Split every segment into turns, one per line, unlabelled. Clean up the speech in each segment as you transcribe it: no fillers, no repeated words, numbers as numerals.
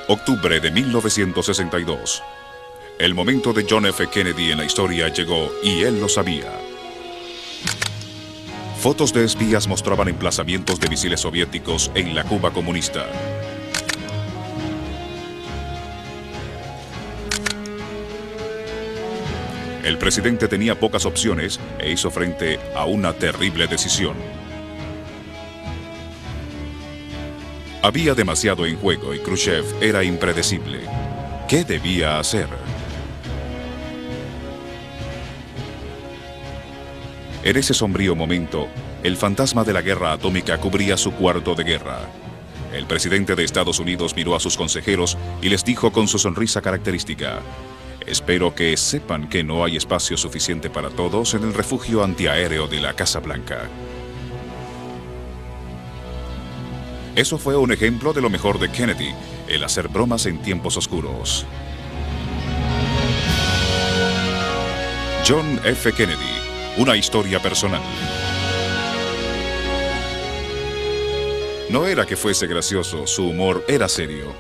Octubre de 1962. El momento de John F. Kennedy en la historia llegó y él lo sabía. Fotos de espías mostraban emplazamientos de misiles soviéticos en la Cuba comunista. El presidente tenía pocas opciones e hizo frente a una terrible decisión. Había demasiado en juego y Khrushchev era impredecible. ¿Qué debía hacer? En ese sombrío momento, el fantasma de la guerra atómica cubría su cuarto de guerra. El presidente de Estados Unidos miró a sus consejeros y les dijo con su sonrisa característica: espero que sepan que no hay espacio suficiente para todos en el refugio antiaéreo de la Casa Blanca. Eso fue un ejemplo de lo mejor de Kennedy, el hacer bromas en tiempos oscuros. John F. Kennedy, una historia personal. No era que fuese gracioso, su humor era serio.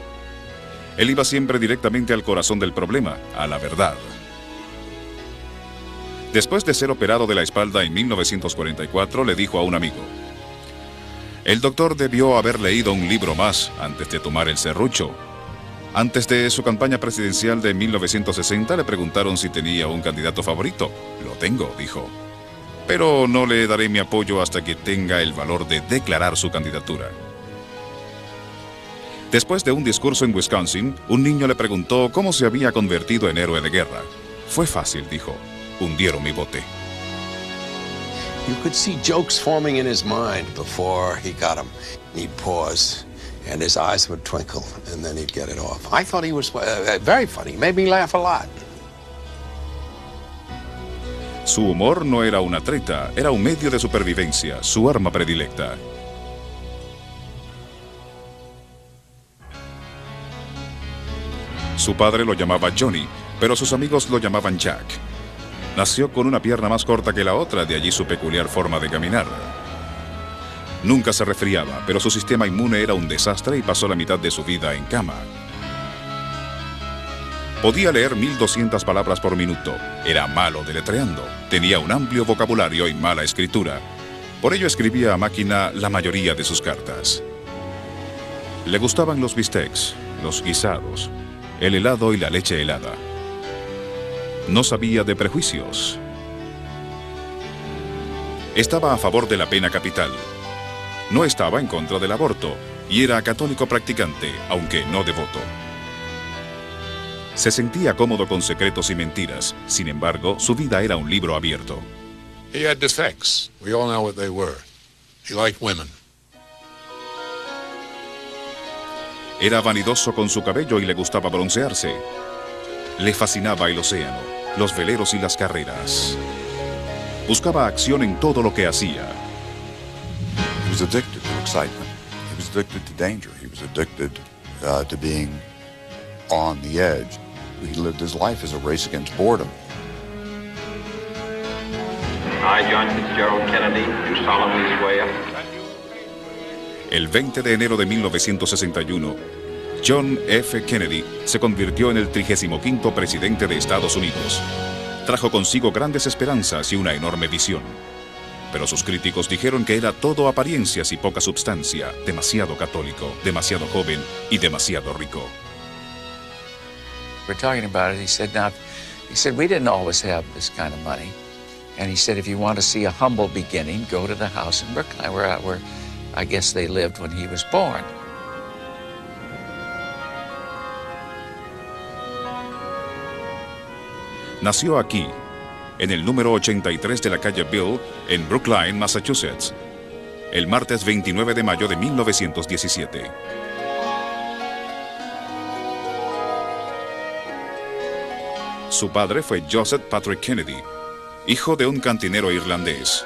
Él iba siempre directamente al corazón del problema, a la verdad. Después de ser operado de la espalda en 1944, le dijo a un amigo: el doctor debió haber leído un libro más antes de tomar el serrucho. Antes de su campaña presidencial de 1960 le preguntaron si tenía un candidato favorito. Lo tengo, dijo. Pero no le daré mi apoyo hasta que tenga el valor de declarar su candidatura. Después de un discurso en Wisconsin, un niño le preguntó cómo se había convertido en héroe de guerra. Fue fácil, dijo. Hundieron mi bote.
You could see jokes forming in his mind before he got them. He'd pause, and his eyes would twinkle, and then he'd get it off. I thought he was very funny. Made me laugh a lot.
Su humor no era una treta, era un medio de supervivencia, su arma predilecta. Su padre lo llamaba Johnny, pero sus amigos lo llamaban Jack. Nació con una pierna más corta que la otra, de allí su peculiar forma de caminar. Nunca se resfriaba, pero su sistema inmune era un desastre y pasó la mitad de su vida en cama. Podía leer 1200 palabras por minuto. Era malo deletreando. Tenía un amplio vocabulario y mala escritura. Por ello escribía a máquina la mayoría de sus cartas. Le gustaban los bistecs, los guisados, el helado y la leche helada. No sabía de prejuicios. Estaba a favor de la pena capital. No estaba en contra del aborto y era católico practicante, aunque no devoto. Se sentía cómodo con secretos y mentiras. Sin embargo, su vida era un libro abierto.
He had defects. We all know what they were. He liked women.
Era vanidoso con su cabello y le gustaba broncearse. Le fascinaba el océano, los veleros y las carreras. Buscaba acción en todo lo que hacía.
He was addicted to excitement. He was addicted to danger. He was addicted to being on the edge. He lived his life as a race against boredom.
I, John Fitzgerald Kennedy, do solemnly swear.
El 20 de enero de 1961, John F. Kennedy se convirtió en el 35º presidente de Estados Unidos. Trajo consigo grandes esperanzas y una enorme visión. Pero sus críticos dijeron que era todo apariencias y poca substancia, demasiado católico, demasiado joven y demasiado rico.
We're talking about it. He said, we didn't always have this kind of money. And he said, if you want to see a humble beginning, go to the house in Brookline, where I guess they lived when he was born.
Nació aquí, en el número 83 de la calle Bill, en Brookline, Massachusetts, el martes 29 de mayo de 1917. Su padre fue Joseph Patrick Kennedy, hijo de un cantinero irlandés.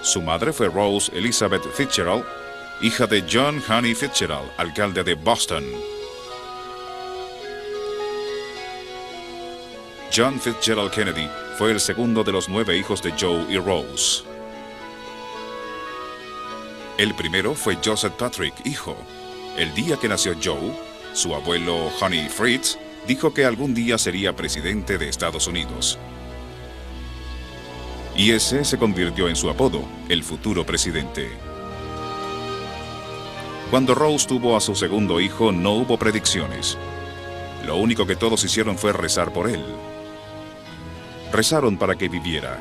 Su madre fue Rose Elizabeth Fitzgerald, hija de John Honey Fitzgerald, alcalde de Boston. John Fitzgerald Kennedy fue el segundo de los 9 hijos de Joe y Rose. El primero fue Joseph Patrick, hijo. El día que nació Joe, su abuelo Honey Fritz dijo que algún día sería presidente de Estados Unidos. Y ese se convirtió en su apodo, el futuro presidente. Cuando Rose tuvo a su segundo hijo, no hubo predicciones. Lo único que todos hicieron fue rezar por él. Rezaron para que viviera.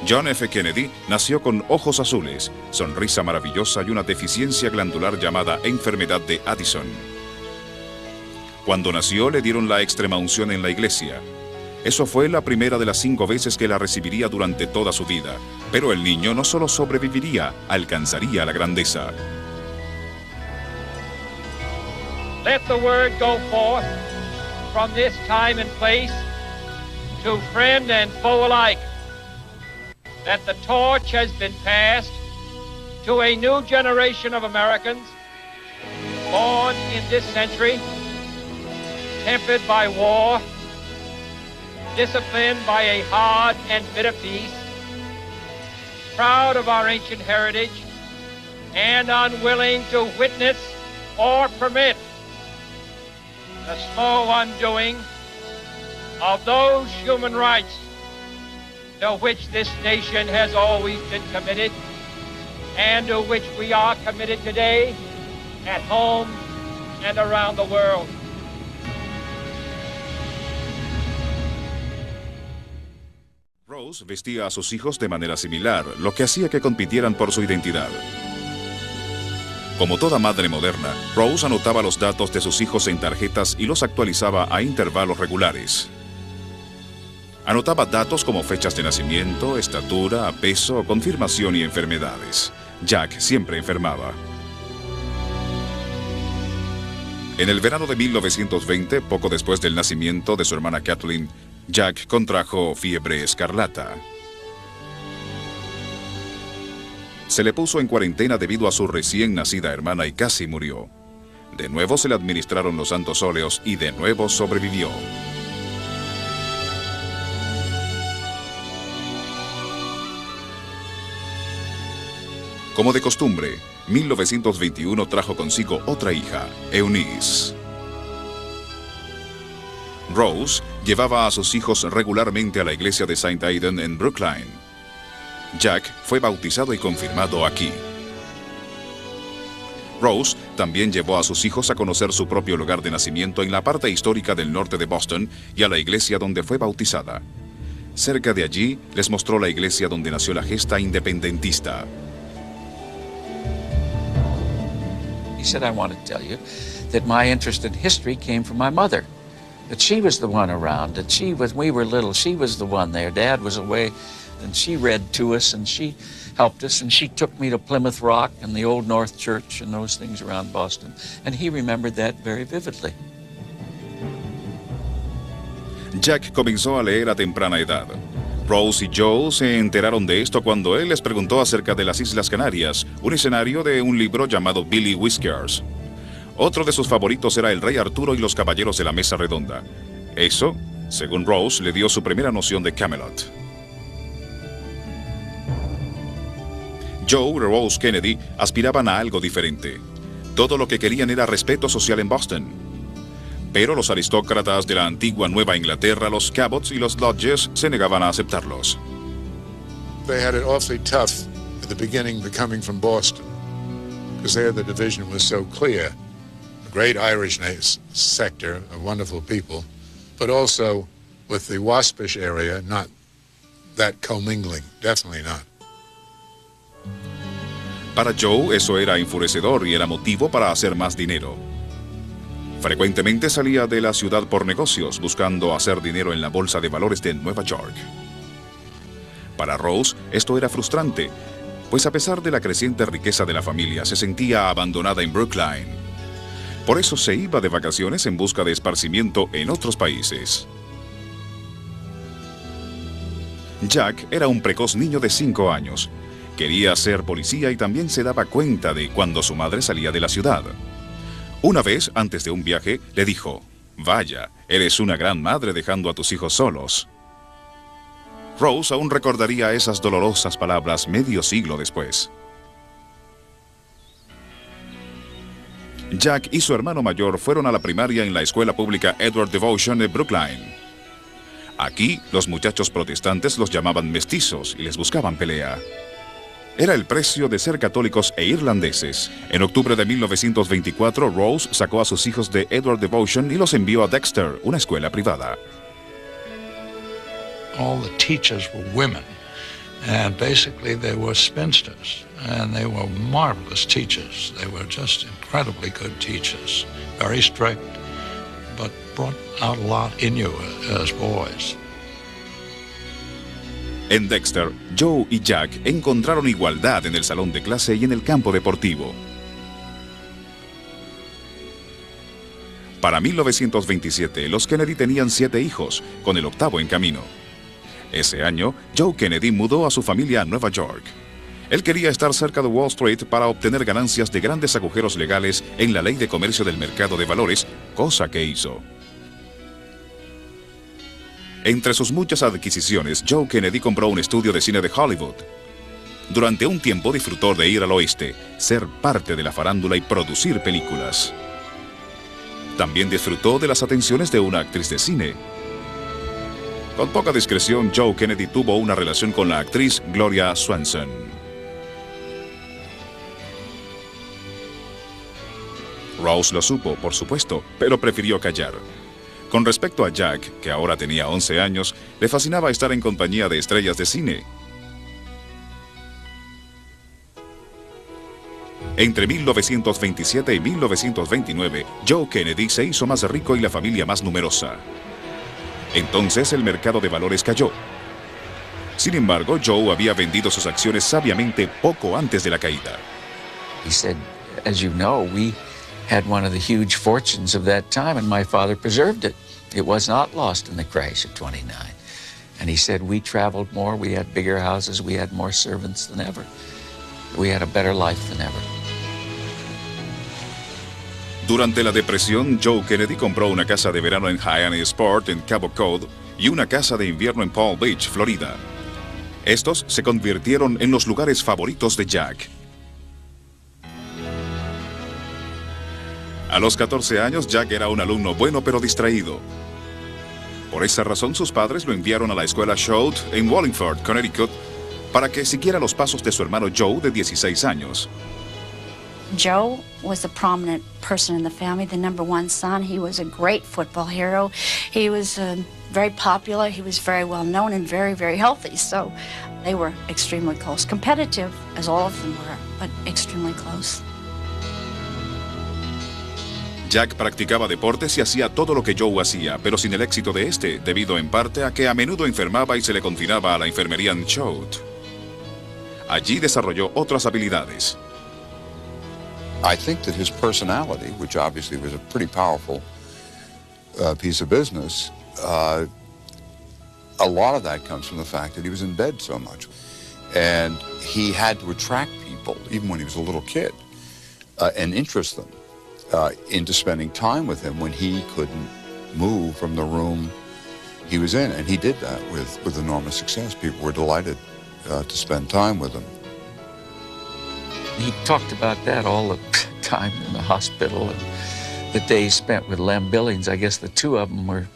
John F. Kennedy nació con ojos azules, sonrisa maravillosa y una deficiencia glandular llamada enfermedad de Addison. Cuando nació, le dieron la extremaunción en la iglesia. Eso fue la primera de las 5 veces que la recibiría durante toda su vida. Pero el niño no solo sobreviviría, alcanzaría la grandeza.
Let the word go forth from this time and place to friend and foe alike, that the torch has been passed to a new generation of Americans born in this century, tempered by war, disciplined by a hard and bitter peace, proud of our ancient heritage, and unwilling to witness or permit the slow undoing of those human rights to which this nation has always been committed and to which we are committed today at home and around the world.
Rose vestía a sus hijos de manera similar, lo que hacía que compitieran por su identidad. Como toda madre moderna, Rose anotaba los datos de sus hijos en tarjetas y los actualizaba a intervalos regulares. Anotaba datos como fechas de nacimiento, estatura, peso, confirmación y enfermedades. Jack siempre enfermaba. En el verano de 1920, poco después del nacimiento de su hermana Kathleen, Jack contrajo fiebre escarlata. Se le puso en cuarentena debido a su recién nacida hermana y casi murió. De nuevo se le administraron los santos óleos y de nuevo sobrevivió. Como de costumbre, 1921 trajo consigo otra hija, Eunice. Rose llevaba a sus hijos regularmente a la iglesia de St. Aidan en Brookline. Jack fue bautizado y confirmado aquí. Rose también llevó a sus hijos a conocer su propio lugar de nacimiento en la parte histórica del norte de Boston y a la iglesia donde fue bautizada. Cerca de allí les mostró la iglesia donde nació la gesta independentista.
He said, I want to tell you that my interest in history came from my mother. That she was the one around, that we were little, she was the one there. Dad was away, and she read to us, and she helped us, and she took me to Plymouth Rock and the Old North Church and those things around Boston. And he remembered that very vividly.
Jack comenzó a leer a temprana edad. Rose y Joe se enteraron de esto cuando él les preguntó acerca de las Islas Canarias, un escenario de un libro llamado Billy Whiskers. Otro de sus favoritos era El Rey Arturo y los Caballeros de la Mesa Redonda. Eso, según Rose, le dio su primera noción de Camelot. Joe y Rose Kennedy aspiraban a algo diferente. Todo lo que querían era respeto social en Boston. Pero los aristócratas de la antigua Nueva Inglaterra, los Cabots y los Lodges, se negaban a aceptarlos.
They had it awfully tough at the beginning coming from Boston, because there the division was so clear. A great Irish sector of wonderful people, but also with the Waspish area, not that commingling, definitely not.
Para Joe eso era enfurecedor y era motivo para hacer más dinero. Frecuentemente salía de la ciudad por negocios, buscando hacer dinero en la bolsa de valores de Nueva York. Para Rose, esto era frustrante, pues a pesar de la creciente riqueza de la familia, se sentía abandonada en Brookline. Por eso se iba de vacaciones en busca de esparcimiento en otros países. Jack era un precoz niño de 5 años. Quería ser policía y también se daba cuenta de cuando su madre salía de la ciudad. Una vez, antes de un viaje, le dijo: «Vaya, eres una gran madre dejando a tus hijos solos». Rose aún recordaría esas dolorosas palabras medio siglo después. Jack y su hermano mayor fueron a la primaria en la escuela pública Edward Devotion de Brookline. Aquí, los muchachos protestantes los llamaban mestizos y les buscaban pelea. Era el precio de ser católicos e irlandeses. En octubre de 1924, Rose sacó a sus hijos de Edward Devotion y los envió a Dexter, una escuela privada.
All the teachers were women, and basically they were spinsters, and they were marvelous teachers. They were just incredibly good teachers, very strict, but brought out a lot in you as boys.
En Dexter, Joe y Jack encontraron igualdad en el salón de clase y en el campo deportivo. Para 1927, los Kennedy tenían 7 hijos, con el 8º en camino. Ese año, Joe Kennedy mudó a su familia a Nueva York. Él quería estar cerca de Wall Street para obtener ganancias de grandes agujeros legales en la ley de comercio del mercado de valores, cosa que hizo. Entre sus muchas adquisiciones, Joe Kennedy compró un estudio de cine de Hollywood. Durante un tiempo disfrutó de ir al oeste, ser parte de la farándula y producir películas. También disfrutó de las atenciones de una actriz de cine. Con poca discreción, Joe Kennedy tuvo una relación con la actriz Gloria Swanson. Rose lo supo, por supuesto, pero prefirió callar. Con respecto a Jack, que ahora tenía 11 años, le fascinaba estar en compañía de estrellas de cine. Entre 1927 y 1929, Joe Kennedy se hizo más rico y la familia más numerosa. Entonces el mercado de valores cayó. Sin embargo, Joe había vendido sus acciones sabiamente poco antes de la caída.
He said, as you know, we had one of the huge fortunes of that time, and my father preserved it. It was not lost in the crash of 29. And he said, we traveled more, we had bigger houses, we had more servants than ever. We had a better life than ever.
Durante la depresión, Joe Kennedy compró una casa de verano en Hyannis Sport, en Cabo Cod, y una casa de invierno en Palm Beach, Florida. Estos se convirtieron en los lugares favoritos de Jack. A los 14 años, Jack era un alumno bueno pero distraído. Por esa razón, sus padres lo enviaron a la escuela Choate en Wallingford, Connecticut, para que siguiera los pasos de su hermano Joe de 16 años.
Joe was a prominent person in the family, the #1 son. He was a great football hero. He was very popular. He was very well known and very, very healthy. So they were extremely close. Competitive, as all of them were, but extremely close.
Jack practicaba deportes y hacía todo lo que Joe hacía, pero sin el éxito de este, debido en parte a que a menudo enfermaba y se le confinaba a la enfermería en Choate. Allí desarrolló otras habilidades.
I think that his personality, which obviously was a pretty powerful piece of business, a lot of that comes from the fact that he was in bed so much. And he had to attract people, even when he was a little kid, and interest them into spending time with him when he couldn't move from the room he was in. And he did that with enormous success. People were delighted to spend time with him.
He talked about that all the time in the hospital and the days spent with Lem Billings. I guess the two of them were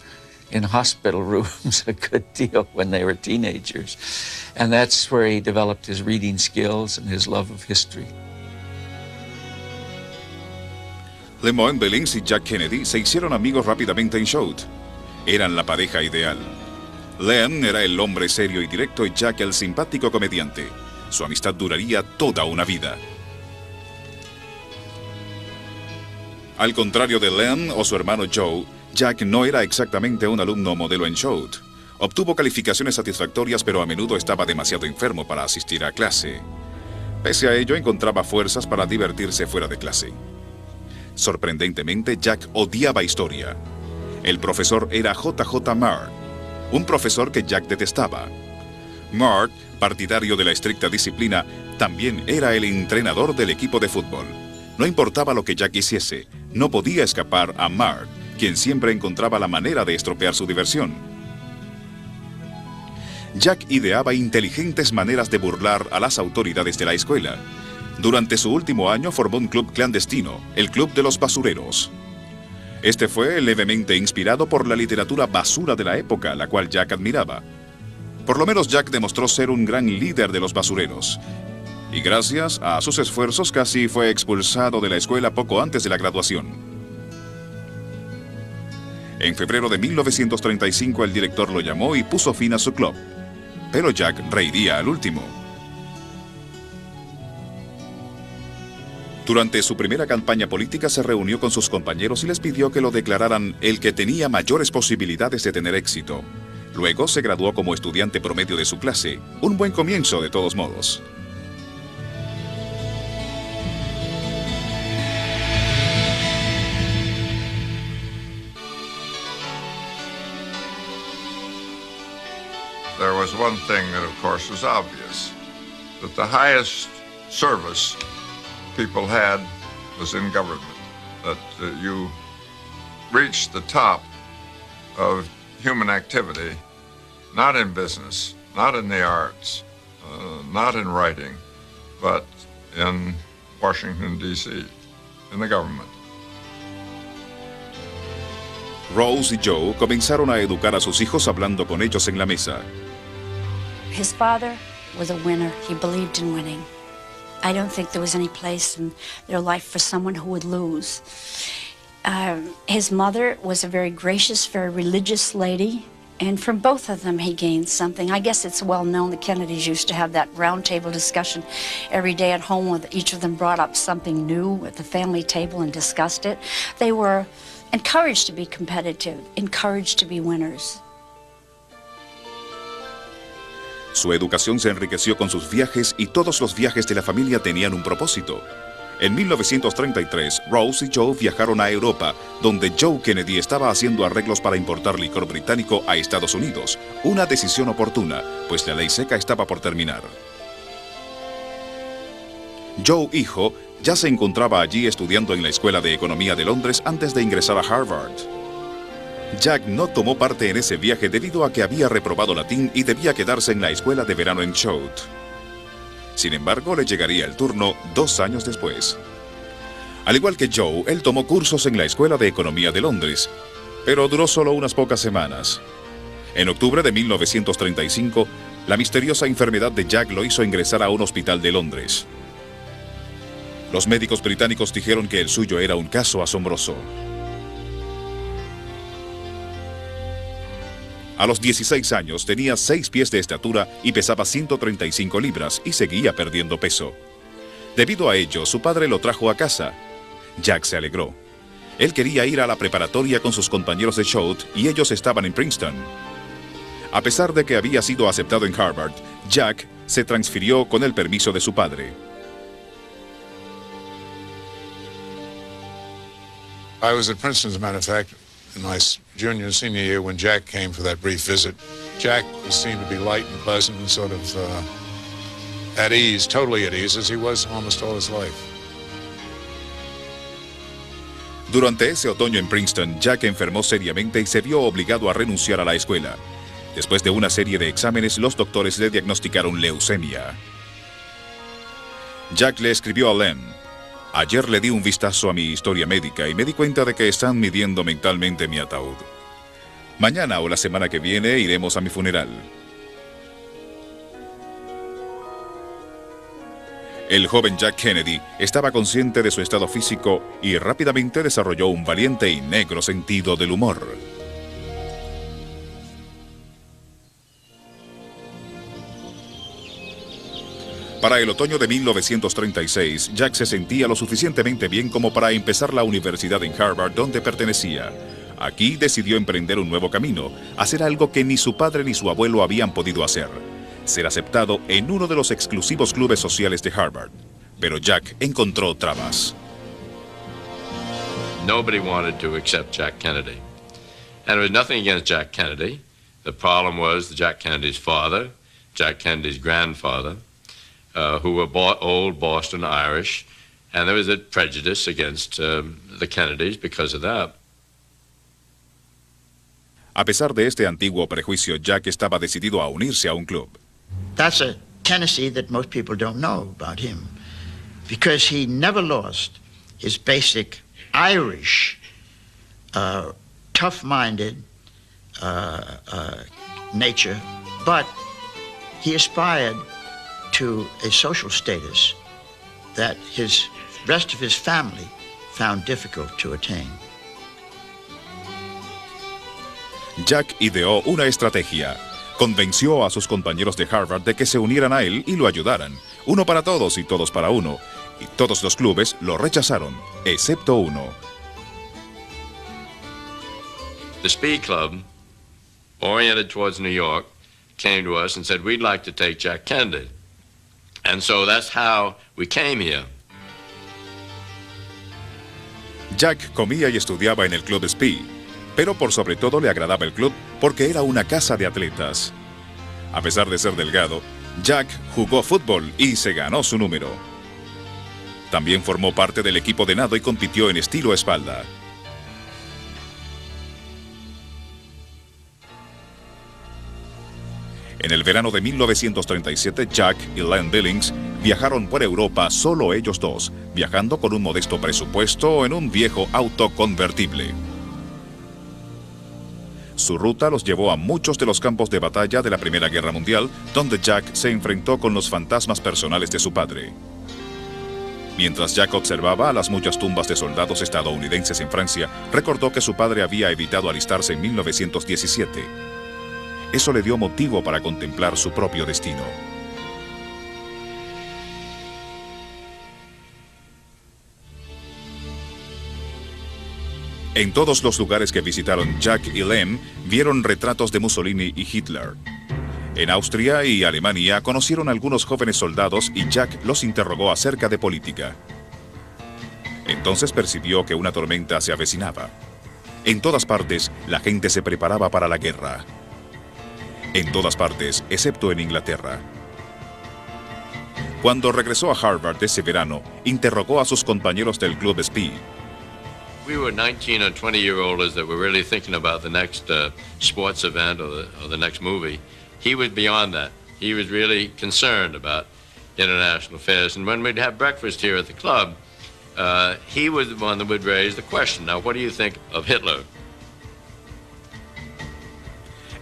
in hospital rooms a good deal when they were teenagers. And that's where he developed his reading skills and his love of history.
Lemon Billings y Jack Kennedy se hicieron amigos rápidamente en Choate. Eran la pareja ideal. Lem era el hombre serio y directo y Jack el simpático comediante. Su amistad duraría toda una vida. Al contrario de Lem o su hermano Joe, Jack no era exactamente un alumno modelo en Choate. Obtuvo calificaciones satisfactorias, pero a menudo estaba demasiado enfermo para asistir a clase. Pese a ello, encontraba fuerzas para divertirse fuera de clase. Sorprendentemente, Jack odiaba historia. El profesor era J.J. Mart, un profesor que Jack detestaba. Mart, partidario de la estricta disciplina, también era el entrenador del equipo de fútbol. No importaba lo que Jack hiciese, no podía escapar a Mart, quien siempre encontraba la manera de estropear su diversión. Jack ideaba inteligentes maneras de burlar a las autoridades de la escuela. Durante su último año formó un club clandestino, el Club de los Basureros. Este fue levemente inspirado por la literatura basura de la época, la cual Jack admiraba. Por lo menos Jack demostró ser un gran líder de los basureros. Y gracias a sus esfuerzos casi fue expulsado de la escuela poco antes de la graduación. En febrero de 1935 el director lo llamó y puso fin a su club. Pero Jack reiría al último. Durante su primera campaña política se reunió con sus compañeros y les pidió que lo declararan el que tenía mayores posibilidades de tener éxito. Luego se graduó como estudiante promedio de su clase, un buen comienzo de todos modos.
There was one thing that, of course, was obvious, that the highest service people had was in government, that you reached the top of human activity, not in business, not in the arts, not in writing, but in Washington, D.C., in the government.
Rose y Joe comenzaron a educar a sus hijos hablando con ellos en la mesa.
His father was a winner. He believed in winning. I don't think there was any place in their life for someone who would lose. His mother was a very gracious, very religious lady, and from both of them he gained something. I guess it's well known the Kennedys used to have that round table discussion every day at home where each of them brought up something new at the family table and discussed it. They were encouraged to be competitive, encouraged to be winners.
Su educación se enriqueció con sus viajes y todos los viajes de la familia tenían un propósito. En 1933, Rose y Joe viajaron a Europa, donde Joe Kennedy estaba haciendo arreglos para importar licor británico a Estados Unidos, una decisión oportuna, pues la ley seca estaba por terminar. Joe, hijo, ya se encontraba allí estudiando en la Escuela de Economía de Londres antes de ingresar a Harvard. Jack no tomó parte en ese viaje debido a que había reprobado latín y debía quedarse en la escuela de verano en Choate. Sin embargo, le llegaría el turno 2 años después. Al igual que Joe, él tomó cursos en la Escuela de Economía de Londres, pero duró solo unas pocas semanas. En octubre de 1935, la misteriosa enfermedad de Jack lo hizo ingresar a un hospital de Londres. Los médicos británicos dijeron que el suyo era un caso asombroso. A los 16 años tenía 6 pies de estatura y pesaba 135 libras y seguía perdiendo peso. Debido a ello, su padre lo trajo a casa. Jack se alegró. Él quería ir a la preparatoria con sus compañeros de Choate y ellos estaban en Princeton. A pesar de que había sido aceptado en Harvard, Jack se transfirió con el permiso de su padre.
I was at Princeton, as a matter of fact, in my junior and senior year when Jack came for that brief visit. Jack seemed to be light and pleasant and sort of at ease, totally at ease, as he was almost all his life.
Durante ese otoño en Princeton, Jack enfermó seriamente y se vio obligado a renunciar a la escuela. Después de una serie de exámenes, los doctores le diagnosticaron leucemia. Jack le escribió a Len: ayer le di un vistazo a mi historia médica y me di cuenta de que están midiendo mentalmente mi ataúd. Mañana o la semana que viene iremos a mi funeral. El joven Jack Kennedy estaba consciente de su estado físico y rápidamente desarrolló un valiente y negro sentido del humor. Para el otoño de 1936, Jack se sentía lo suficientemente bien como para empezar la universidad en Harvard, donde pertenecía. Aquí decidió emprender un nuevo camino, hacer algo que ni su padre ni su abuelo habían podido hacer: ser aceptado en uno de los exclusivos clubes sociales de Harvard. Pero Jack encontró trabas.
Nobody wanted to accept Jack Kennedy. And there was nothing against Jack Kennedy. The problem was Jack Kennedy's father, Jack Kennedy's grandfather, who were old Boston Irish, and there was a prejudice against the Kennedys because of that.
A pesar de este antiguo prejuicio, Jack estaba decidido a unirse a un club.
That's a Tennessee that most people don't know about him. because he never lost his basic Irish, tough-minded nature, but he aspired to a social status that his rest of his family found difficult to attain.
Jack ideó una estrategia. Convenció a sus compañeros de Harvard de que se unieran a él y lo ayudaran. Uno para todos y todos para uno. Y todos los clubes lo rechazaron, excepto uno.
The Speed Club, oriented towards New York, came to us and said, we'd like to take Jack Kennedy. And so that's how we came here.
Jack comía y estudiaba en el Club Speed, pero por sobre todo le agradaba el club porque era una casa de atletas. A pesar de ser delgado, Jack jugó fútbol y se ganó su número. También formó parte del equipo de nado y compitió en estilo espalda. En el verano de 1937, Jack y Len Billings viajaron por Europa solo ellos dos, viajando con un modesto presupuesto en un viejo auto convertible. Su ruta los llevó a muchos de los campos de batalla de la Primera Guerra Mundial, donde Jack se enfrentó con los fantasmas personales de su padre. Mientras Jack observaba a las muchas tumbas de soldados estadounidenses en Francia, recordó que su padre había evitado alistarse en 1917. Eso le dio motivo para contemplar su propio destino. En todos los lugares que visitaron Jack y Len, vieron retratos de Mussolini y Hitler. En Austria y Alemania conocieron a algunos jóvenes soldados y Jack los interrogó acerca de política. Entonces percibió que una tormenta se avecinaba. En todas partes, la gente se preparaba para la guerra. En todas partes, excepto en Inglaterra. Cuando regresó a Harvard ese verano, interrogó a sus compañeros del Club Speed.
We were 19 or 20-year-olds that were really thinking about the next sports event or the next movie. He was beyond that. He was really concerned about international affairs. And when we'd have breakfast here at the club, he was the one that would raise the question, now what do you think of Hitler?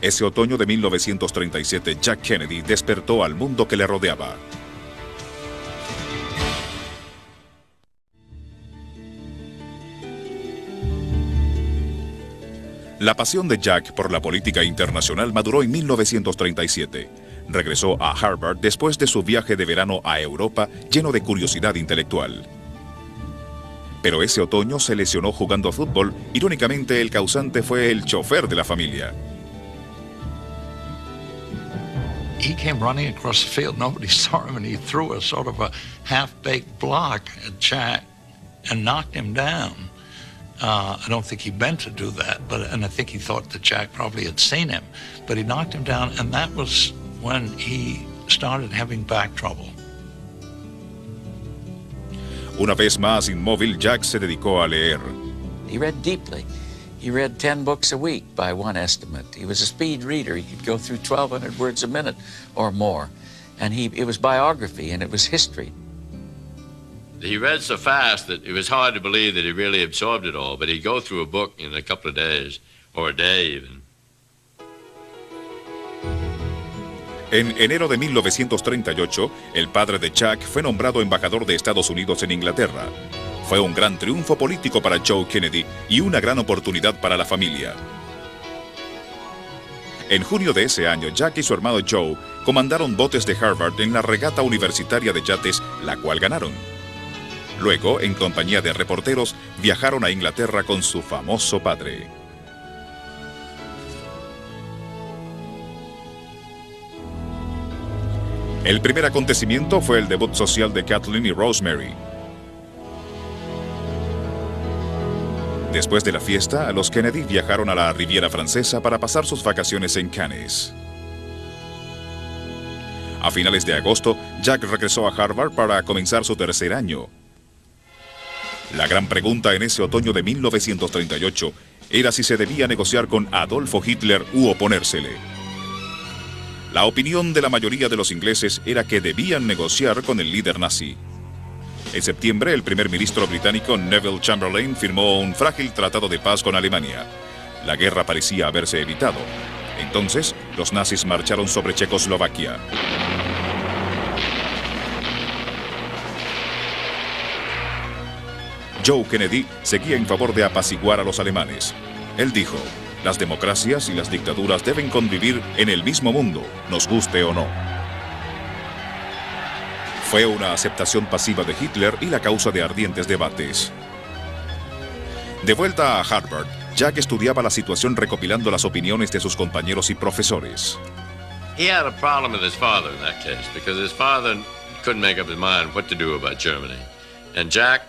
Ese otoño de 1937, Jack Kennedy despertó al mundo que le rodeaba. La pasión de Jack por la política internacional maduró en 1937. Regresó a Harvard después de su viaje de verano a Europa lleno de curiosidad intelectual. Pero ese otoño se lesionó jugando fútbol. Irónicamente, el causante fue el chofer de la familia.
He came running across the field. Nobody saw him, and he threw a sort of a half-baked block at Jack and knocked him down. I don't think he meant to do that, and I think he thought that Jack probably had seen him, but he knocked him down, and that was when he started having back trouble.
Una vez más inmóvil, Jack se dedicó a leer.
He read deeply. He read 10 books a week by one estimate. He was a speed reader. He could go through 1,200 words a minute or more. And it was biography and it was history.
He read so fast that it was hard to believe that he really absorbed it all, but he'd go through a book in a couple of days, or a day even.
En enero de 1938, el padre de Jack fue nombrado embajador de Estados Unidos en Inglaterra. Fue un gran triunfo político para Joe Kennedy y una gran oportunidad para la familia. En junio de ese año, Jack y su hermano Joe comandaron botes de Harvard en la regata universitaria de yates, la cual ganaron. Luego, en compañía de reporteros, viajaron a Inglaterra con su famoso padre. El primer acontecimiento fue el debut social de Kathleen y Rosemary. Después de la fiesta, los Kennedy viajaron a la Riviera Francesa para pasar sus vacaciones en Cannes. A finales de agosto, Jack regresó a Harvard para comenzar su tercer año. La gran pregunta en ese otoño de 1938 era si se debía negociar con Adolfo Hitler u oponérsele. La opinión de la mayoría de los ingleses era que debían negociar con el líder nazi. En septiembre, el primer ministro británico Neville Chamberlain firmó un frágil tratado de paz con Alemania. La guerra parecía haberse evitado. Entonces, los nazis marcharon sobre Checoslovaquia. Joe Kennedy seguía en favor de apaciguar a los alemanes. Él dijo: las democracias y las dictaduras deben convivir en el mismo mundo, nos guste o no. Fue una aceptación pasiva de Hitler y la causa de ardientes debates. De vuelta a Harvard, Jack estudiaba la situación recopilando las opiniones de sus compañeros y profesores.
He had a problem with his father in that case because his father couldn't make up his mind what to do about Germany. And Jack,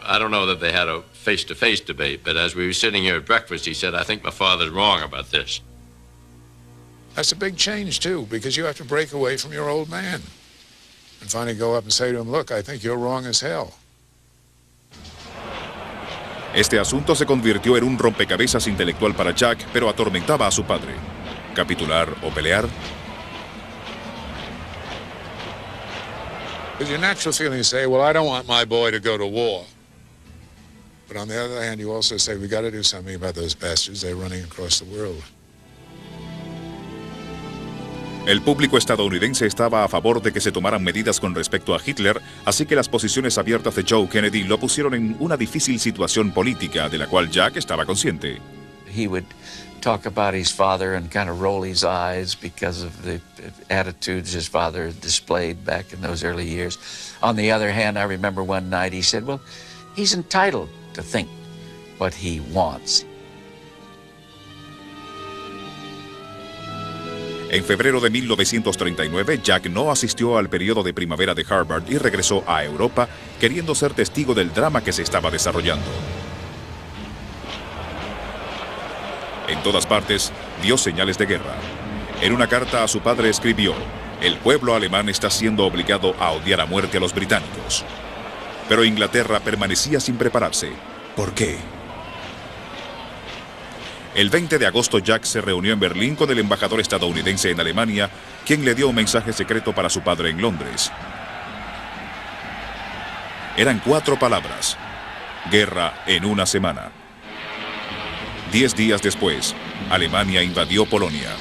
I don't know that they had a face-to-face debate, but as we were sitting here at breakfast, he said, I think my father's wrong about this.
That's a big change, too, because you have to break away from your old man and finally go up and say to him, look, I think you're wrong as hell.
Este asunto se convirtió en un rompecabezas intelectual para Jack, pero atormentaba a su padre. ¿Capitular o pelear?
Because your natural feeling is say, well, I don't want my boy to go to war. But on the other hand, you also say, we got to do something about those bastards. They're running across the world.
El público estadounidense estaba a favor de que se tomaran medidas con respecto a Hitler, así que las posiciones abiertas de Joe Kennedy lo pusieron en una difícil situación política, de la cual Jack estaba consciente.
He would talk about his father and kind of roll his eyes because of the attitudes his father displayed back in those early years. On the other hand, I remember one night he said, well, he's entitled to think what he wants.
En febrero de 1939, Jack no asistió al periodo de primavera de Harvard y regresó a Europa, queriendo ser testigo del drama que se estaba desarrollando. En todas partes, dio señales de guerra. En una carta a su padre escribió: el pueblo alemán está siendo obligado a odiar a muerte a los británicos. Pero Inglaterra permanecía sin prepararse. ¿Por qué? El 20 de agosto, Jack se reunió en Berlín con el embajador estadounidense en Alemania, quien le dio un mensaje secreto para su padre en Londres. Eran 4 palabras: guerra en una semana. 10 días después, Alemania invadió Polonia.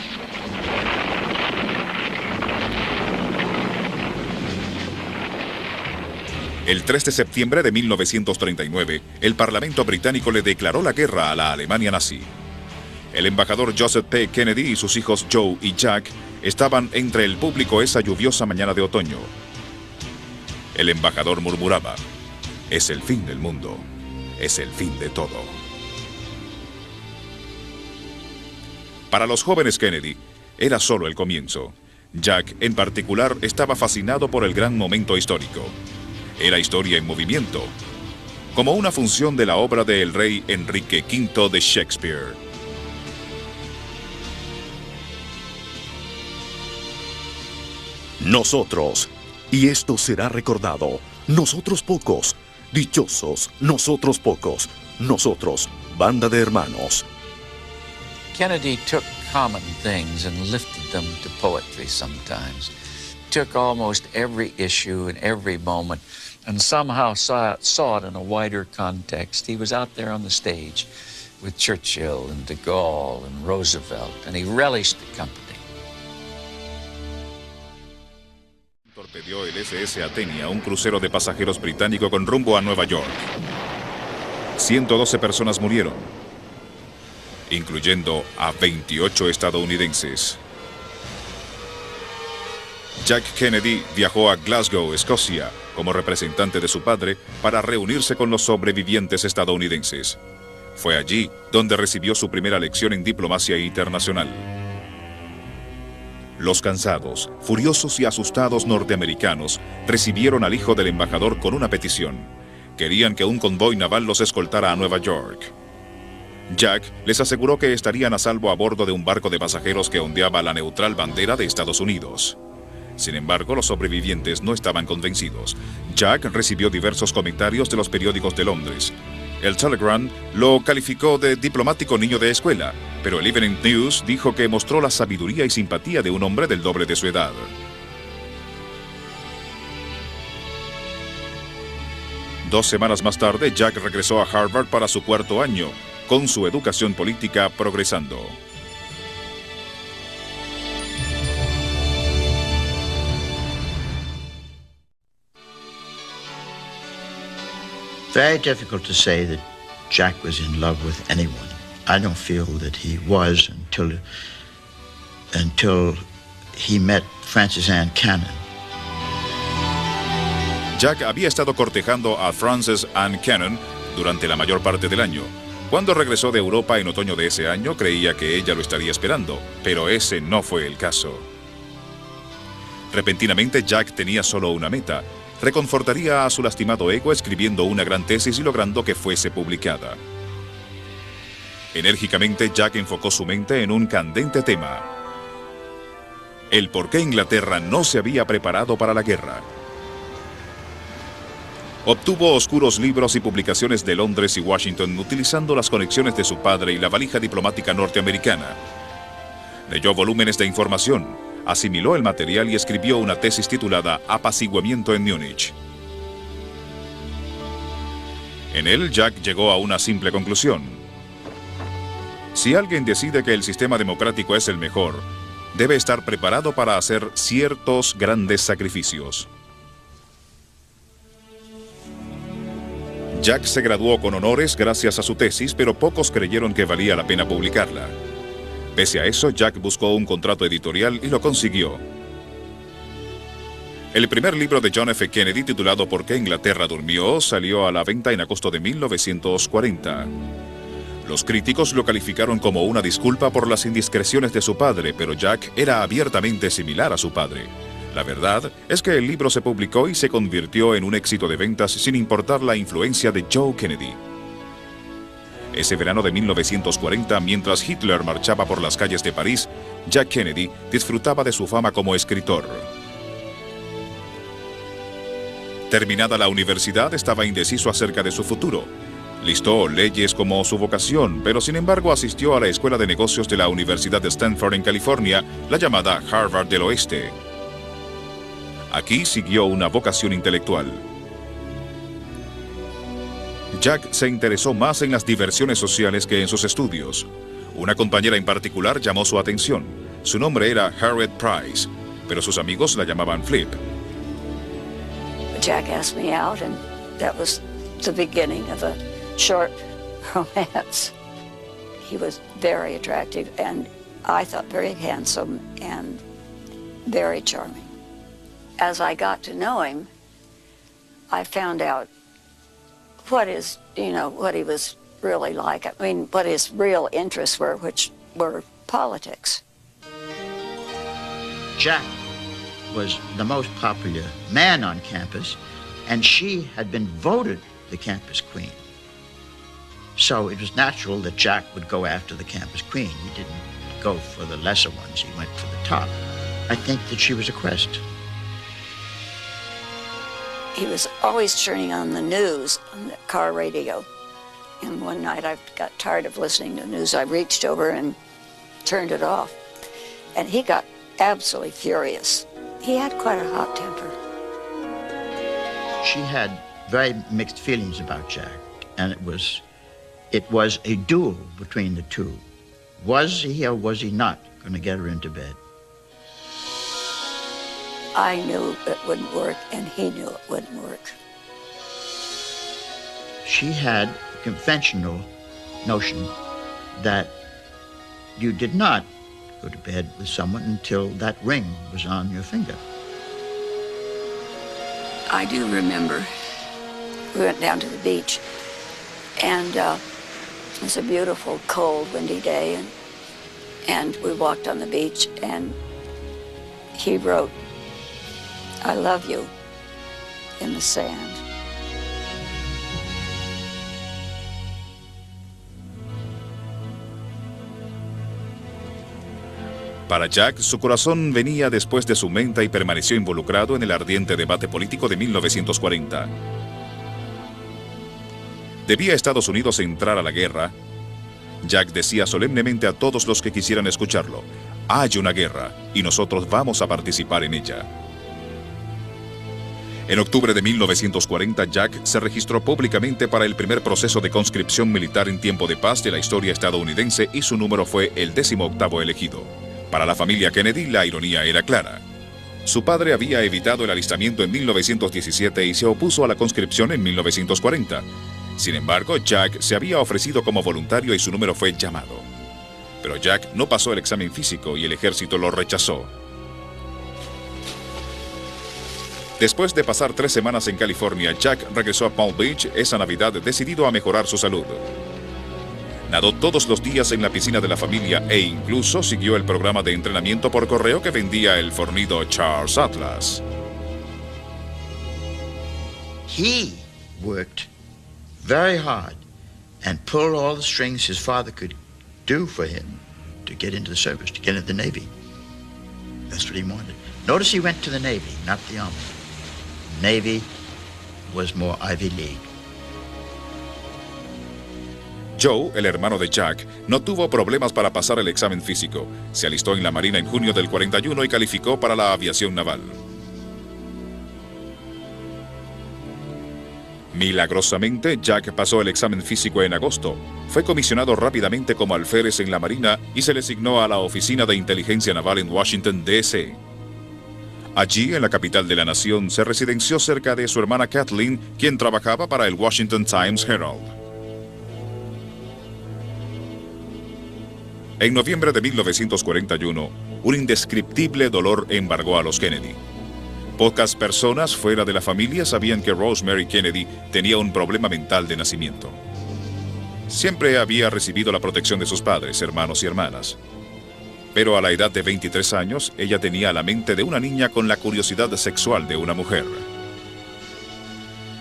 El 3 de septiembre de 1939, el Parlamento británico le declaró la guerra a la Alemania nazi. El embajador Joseph P. Kennedy y sus hijos Joe y Jack estaban entre el público esa lluviosa mañana de otoño. El embajador murmuraba: es el fin del mundo, es el fin de todo. Para los jóvenes Kennedy, era solo el comienzo. Jack, en particular, estaba fascinado por el gran momento histórico. Era historia en movimiento, como una función de la obra del rey Enrique V de Shakespeare.
Nosotros, y esto será recordado, nosotros pocos, dichosos, nosotros pocos, nosotros, banda de hermanos.
Kennedy took common things and lifted them to poetry sometimes. Took almost every issue and every moment and somehow saw it in a wider context. He was out there on the stage with Churchill and de Gaulle and Roosevelt, and he relished the company.
Torpedeó el SS Athenia, un crucero de pasajeros británico con rumbo a Nueva York. 112 personas murieron, incluyendo a 28 estadounidenses. Jack Kennedy viajó a Glasgow, Escocia, como representante de su padre, para reunirse con los sobrevivientes estadounidenses. Fue allí donde recibió su primera lección en diplomacia internacional. Los cansados, furiosos y asustados norteamericanos recibieron al hijo del embajador con una petición. Querían que un convoy naval los escoltara a Nueva York. Jack les aseguró que estarían a salvo a bordo de un barco de pasajeros que ondeaba la neutral bandera de Estados Unidos. Sin embargo, los sobrevivientes no estaban convencidos. Jack recibió diversos comentarios de los periódicos de Londres. El Telegram lo calificó de diplomático niño de escuela, pero el Evening News dijo que mostró la sabiduría y simpatía de un hombre del doble de su edad. 2 semanas más tarde, Jack regresó a Harvard para su 4º año, con su educación política progresando.
Very difficult to say that Jack was in love with anyone. I don't feel that he was until he met Frances Ann Cannon.
Jack había estado cortejando a Frances Ann Cannon durante la mayor parte del año. Cuando regresó de Europa en otoño de ese año, creía que ella lo estaría esperando, pero ese no fue el caso. Repentinamente, Jack tenía solo una meta: reconfortaría a su lastimado ego escribiendo una gran tesis y logrando que fuese publicada. Enérgicamente, Jack enfocó su mente en un candente tema: el por qué Inglaterra no se había preparado para la guerra. Obtuvo oscuros libros y publicaciones de Londres y Washington utilizando las conexiones de su padre y la valija diplomática norteamericana. Leyó volúmenes de información, asimiló el material y escribió una tesis titulada Apaciguamiento en Múnich. En él, Jack llegó a una simple conclusión: si alguien decide que el sistema democrático es el mejor, debe estar preparado para hacer ciertos grandes sacrificios. Jack se graduó con honores gracias a su tesis, pero pocos creyeron que valía la pena publicarla. Pese a eso, Jack buscó un contrato editorial y lo consiguió. El primer libro de John F. Kennedy, titulado ¿Por qué Inglaterra durmió?, salió a la venta en agosto de 1940. Los críticos lo calificaron como una disculpa por las indiscreciones de su padre, pero Jack era abiertamente similar a su padre. La verdad es que el libro se publicó y se convirtió en un éxito de ventas sin importar la influencia de Joe Kennedy. Ese verano de 1940, mientras Hitler marchaba por las calles de París, Jack Kennedy disfrutaba de su fama como escritor. Terminada la universidad, estaba indeciso acerca de su futuro. Listó leyes como su vocación, pero sin embargo asistió a la Escuela de Negocios de la Universidad de Stanford en California, la llamada Harvard del Oeste. Aquí siguió una vocación intelectual. Jack se interesó más en las diversiones sociales que en sus estudios. Una compañera en particular llamó su atención. Su nombre era Harriet Price, pero sus amigos la llamaban Flip.
Jack asked me out, and that was the beginning of a short romance. He was very attractive, and I thought very handsome and very charming. As I got to know him, I found out what he was really like. I mean, what his real interests were, which were politics.
Jack was the most popular man on campus, and she had been voted the campus queen. So it was natural that Jack would go after the campus queen. He didn't go for the lesser ones, he went for the top. I think that she was a quest.
He was always turning on the news on the car radio. And one night I got tired of listening to the news. I reached over and turned it off. And he got absolutely furious. He had quite a hot temper.
She had very mixed feelings about Jack, and it was a duel between the two. Was he or was he not going to get her into bed?
I knew it wouldn't work, and he knew it wouldn't work.
She had a conventional notion that you did not go to bed with someone until that ring was on your finger.
I do remember we went down to the beach, and it was a beautiful, cold, windy day, and we walked on the beach, and he wrote, "I love you," in the sand.
Para Jack, su corazón venía después de su mente y permaneció involucrado en el ardiente debate político de 1940. ¿Debía Estados Unidos entrar a la guerra? Jack decía solemnemente a todos los que quisieran escucharlo: hay una guerra y nosotros vamos a participar en ella. En octubre de 1940, Jack se registró públicamente para el primer proceso de conscripción militar en tiempo de paz de la historia estadounidense y su número fue el 18º elegido. Para la familia Kennedy, la ironía era clara. Su padre había evitado el alistamiento en 1917 y se opuso a la conscripción en 1940. Sin embargo, Jack se había ofrecido como voluntario y su número fue llamado. Pero Jack no pasó el examen físico y el ejército lo rechazó. Después de pasar 3 semanas en California, Jack regresó a Palm Beach esa Navidad decidido a mejorar su salud. Nadó todos los días en la piscina de la familia e incluso siguió el programa de entrenamiento por correo que vendía el fornido Charles Atlas.
He worked very hard and pulled all the strings his father could do for him to get into the service, to get into the Navy. That's what he wanted. Notice he went to the Navy, not the Army. Navy was more Ivy League.
Joe, el hermano de Jack, no tuvo problemas para pasar el examen físico. Se alistó en la Marina en junio del 41 y calificó para la aviación naval. Milagrosamente, Jack pasó el examen físico en agosto. Fue comisionado rápidamente como alférez en la Marina y se le asignó a la Oficina de Inteligencia Naval en Washington, D.C. Allí, en la capital de la nación, se residenció cerca de su hermana Kathleen, quien trabajaba para el Washington Times Herald. En noviembre de 1941, un indescriptible dolor embargó a los Kennedy. Pocas personas fuera de la familia sabían que Rosemary Kennedy tenía un problema mental de nacimiento. Siempre había recibido la protección de sus padres, hermanos y hermanas. Pero a la edad de 23 años, ella tenía la mente de una niña con la curiosidad sexual de una mujer.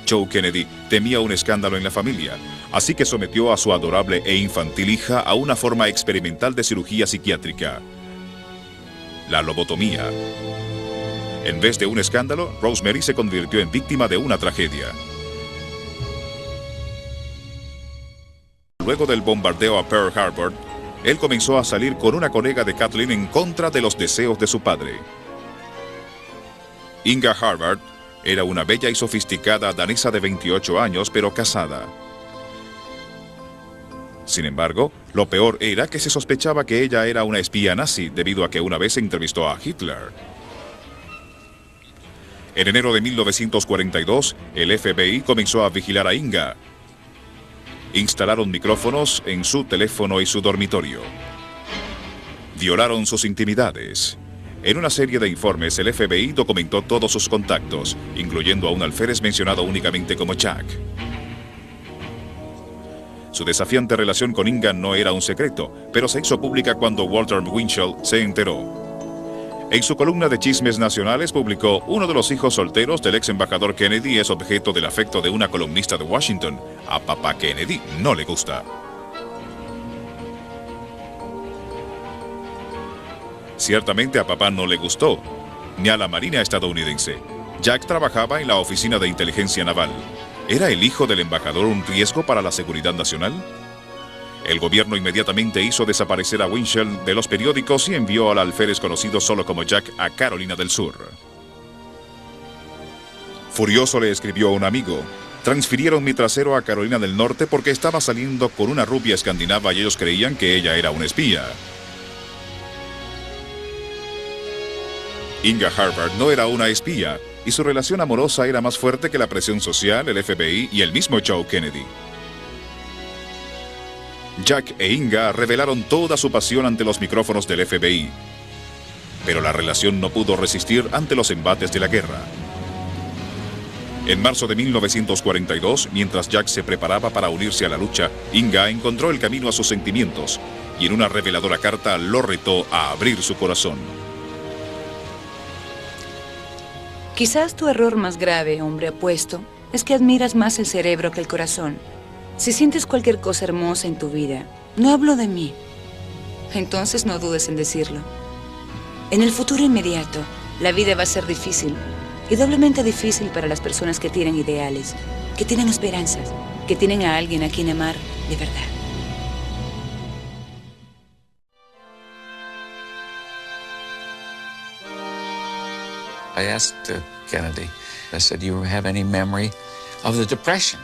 Joe Kennedy temía un escándalo en la familia, así que sometió a su adorable e infantil hija a una forma experimental de cirugía psiquiátrica, la lobotomía. En vez de un escándalo, Rosemary se convirtió en víctima de una tragedia. Luego del bombardeo a Pearl Harbor, él comenzó a salir con una colega de Kathleen en contra de los deseos de su padre. Inga Harvard era una bella y sofisticada danesa de 28 años, pero casada. Sin embargo, lo peor era que se sospechaba que ella era una espía nazi debido a que una vez entrevistó a Hitler. En enero de 1942, el FBI comenzó a vigilar a Inga. Instalaron micrófonos en su teléfono y su dormitorio. Violaron sus intimidades. En una serie de informes, el FBI documentó todos sus contactos, incluyendo a un alférez mencionado únicamente como Jack. Su desafiante relación con Inga no era un secreto, pero se hizo pública cuando Walter Winchell se enteró. En su columna de Chismes Nacionales publicó: uno de los hijos solteros del ex embajador Kennedy es objeto del afecto de una columnista de Washington. A papá Kennedy no le gusta. Ciertamente a papá no le gustó, ni a la Marina estadounidense. Jack trabajaba en la Oficina de Inteligencia Naval. ¿Era el hijo del embajador un riesgo para la seguridad nacional? El gobierno inmediatamente hizo desaparecer a Winchell de los periódicos y envió al alférez conocido solo como Jack a Carolina del Sur. Furioso le escribió a un amigo: transfirieron mi trasero a Carolina del Norte porque estaba saliendo con una rubia escandinava y ellos creían que ella era una espía. Inga Harvard no era una espía y su relación amorosa era más fuerte que la presión social, el FBI y el mismo Joe Kennedy. Jack e Inga revelaron toda su pasión ante los micrófonos del FBI, pero la relación no pudo resistir ante los embates de la guerra. En marzo de 1942, mientras Jack se preparaba para unirse a la lucha, Inga encontró el camino a sus sentimientos y en una reveladora carta lo retó a abrir su corazón.
Quizás tu error más grave, hombre apuesto, es que admiras más el cerebro que el corazón. Si sientes cualquier cosa hermosa en tu vida, no hablo de mí. Entonces no dudes en decirlo. En el futuro inmediato, la vida va a ser difícil, y doblemente difícil para las personas que tienen ideales, que tienen esperanzas, que tienen a alguien a quien amar de verdad.
I asked Kennedy. I said, "You have any memory of the Depression?"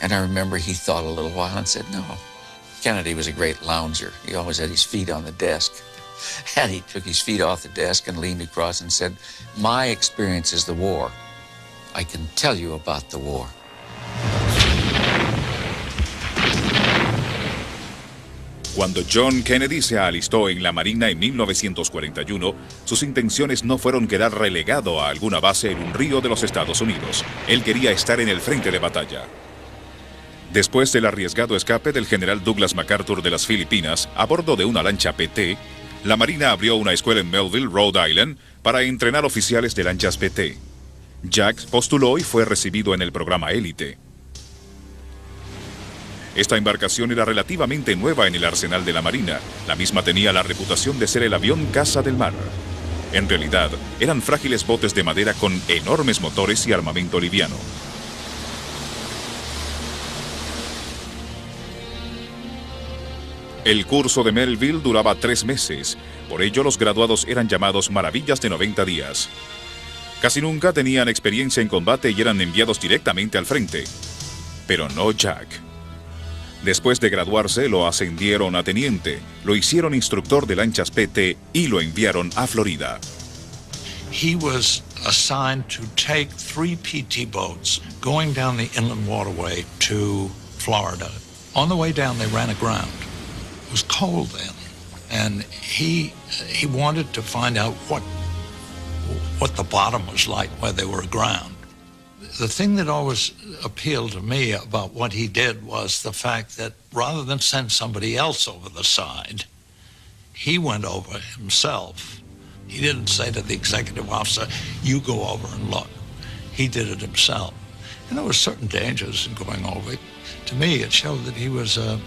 And I remember he thought a little while and said, "No." Kennedy was a great lounger. He always had his feet on the desk. And he took his feet off the desk and leaned across and said, "My experience is the war. I can tell you about the war."
Cuando John Kennedy se alistó en la Marina en 1941, sus intenciones no fueron quedar relegado a alguna base en un río de los Estados Unidos. Él quería estar en el frente de batalla. Después del arriesgado escape del general Douglas MacArthur de las Filipinas a bordo de una lancha PT, la Marina abrió una escuela en Melville, Rhode Island, para entrenar oficiales de lanchas PT. Jack postuló y fue recibido en el programa élite. Esta embarcación era relativamente nueva en el arsenal de la Marina. La misma tenía la reputación de ser el avión caza del mar. En realidad, eran frágiles botes de madera con enormes motores y armamento liviano. El curso de Melville duraba 3 meses. Por ello, los graduados eran llamados Maravillas de 90 días. Casi nunca tenían experiencia en combate y eran enviados directamente al frente. Pero no Jack. Después de graduarse, lo ascendieron a teniente, lo hicieron instructor de lanchas PT y lo enviaron a Florida.
He was assigned to take 3 PT boats going down the inland waterway to Florida. On the way down, they ran aground. It was cold then, and he wanted to find out what the bottom was like where they were aground. The thing that always appealed to me about what he did was the fact that rather than send somebody else over the side, he went over himself. He didn't say to the executive officer, "You go over and look." He did it himself. And there were certain dangers in going over. To me, it showed that he was a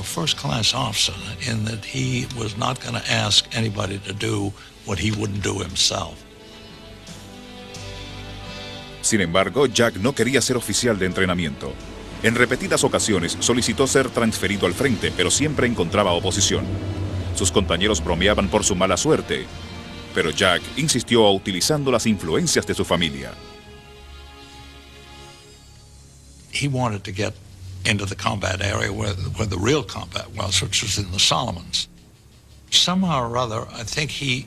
first-class officer in that he was not going to ask anybody to do what he wouldn't do himself.
Sin embargo, Jack no quería ser oficial de entrenamiento. En repetidas ocasiones solicitó ser transferido al frente, pero siempre encontraba oposición. Sus compañeros bromeaban por su mala suerte, pero Jack insistió utilizando las influencias de su familia.
He wanted to get into the combat area where the real combat was, which was in the Solomons. Somehow or other, I think he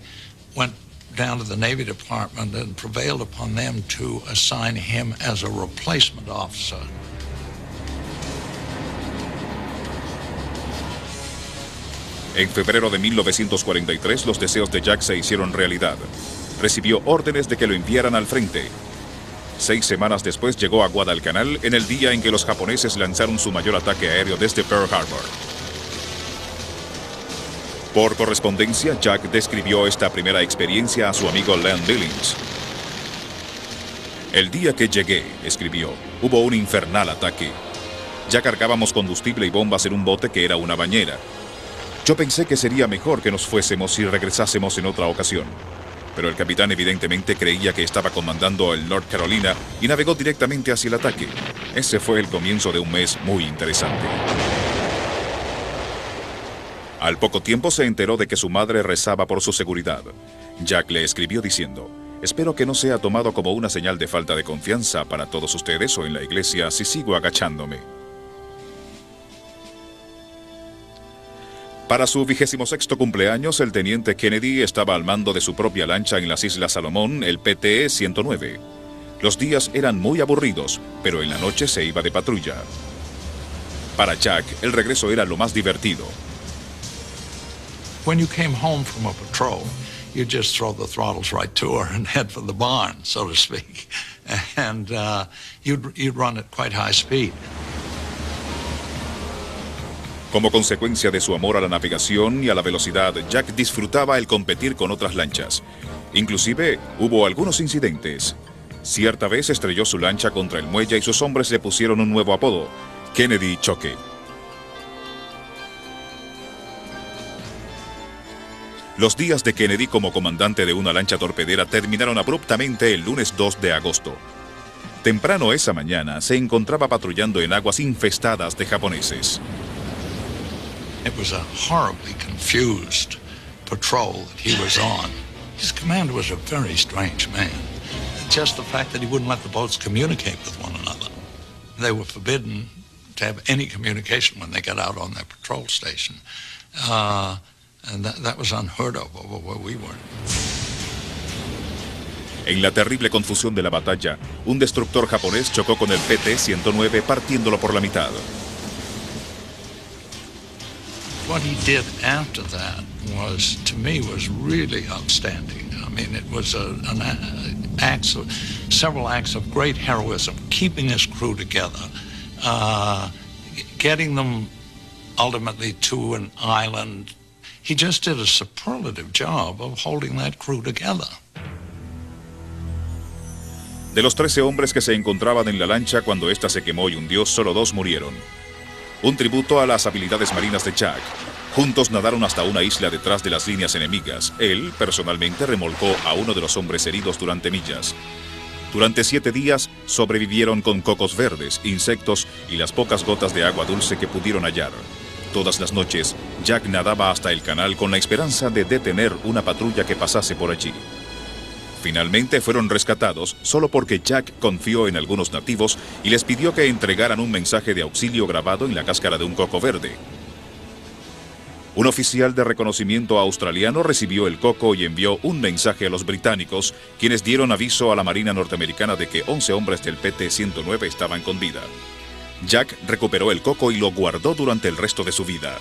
went down to the Navy Department and prevailed upon them to assign him as a replacement officer.
En febrero de 1943, los deseos de Jack se hicieron realidad. Recibió órdenes de que lo enviaran al frente. 6 semanas después llegó a Guadalcanal en el día en que los japoneses lanzaron su mayor ataque aéreo desde Pearl Harbor. Por correspondencia, Jack describió esta primera experiencia a su amigo Len Billings. "El día que llegué", escribió, "hubo un infernal ataque. Ya cargábamos combustible y bombas en un bote que era una bañera. Yo pensé que sería mejor que nos fuésemos y regresásemos en otra ocasión. Pero el capitán evidentemente creía que estaba comandando el North Carolina y navegó directamente hacia el ataque. Ese fue el comienzo de un mes muy interesante". Al poco tiempo se enteró de que su madre rezaba por su seguridad. Jack le escribió diciendo: "Espero que no sea tomado como una señal de falta de confianza para todos ustedes o en la iglesia si sigo agachándome". Para su 26º cumpleaños, el teniente Kennedy estaba al mando de su propia lancha en las Islas Salomón, el PT 109. Los días eran muy aburridos, pero en la noche se iba de patrulla. Para Jack, el regreso era lo más divertido.
When you came home from a patrol, you just throw the throttles right to her and head for the barn, so to speak. And you'd run at quite high speed.
Como consecuencia de su amor a la navegación y a la velocidad, Jack disfrutaba el competir con otras lanchas. Inclusive, hubo algunos incidentes. Cierta vez estrelló su lancha contra el muelle y sus hombres le pusieron un nuevo apodo: Kennedy Choque. Los días de Kennedy como comandante de una lancha torpedera terminaron abruptamente el lunes 2 de agosto. Temprano esa mañana se encontraba patrullando en aguas infestadas de japoneses.
It was a horribly confused patrol that he was on. His commander was a very strange man. just the fact that he wouldn't let the boats communicate with one another. They were forbidden to have any communication when they got out on their patrol station. And that was unheard of over where we were.
En la terrible confusión de la batalla, un destructor japonés chocó con el PT-109 partiéndolo por la mitad.
What he did after that was, to me, was really outstanding. I mean, it was several acts of great heroism, keeping his crew together, getting them ultimately to an island. He just did a superlative job of holding that crew together.
De los 13 hombres que se encontraban en la lancha cuando ésta se quemó y hundió, solo 2 murieron. Un tributo a las habilidades marinas de Jack. Juntos nadaron hasta una isla detrás de las líneas enemigas. Él, personalmente, remolcó a uno de los hombres heridos durante millas. Durante 7 días, sobrevivieron con cocos verdes, insectos y las pocas gotas de agua dulce que pudieron hallar. Todas las noches, Jack nadaba hasta el canal con la esperanza de detener una patrulla que pasase por allí. Finalmente fueron rescatados solo porque Jack confió en algunos nativos y les pidió que entregaran un mensaje de auxilio grabado en la cáscara de un coco verde. Un oficial de reconocimiento australiano recibió el coco y envió un mensaje a los británicos, quienes dieron aviso a la Marina norteamericana de que 11 hombres del PT-109 estaban con vida. Jack recuperó el coco y lo guardó durante el resto de su vida.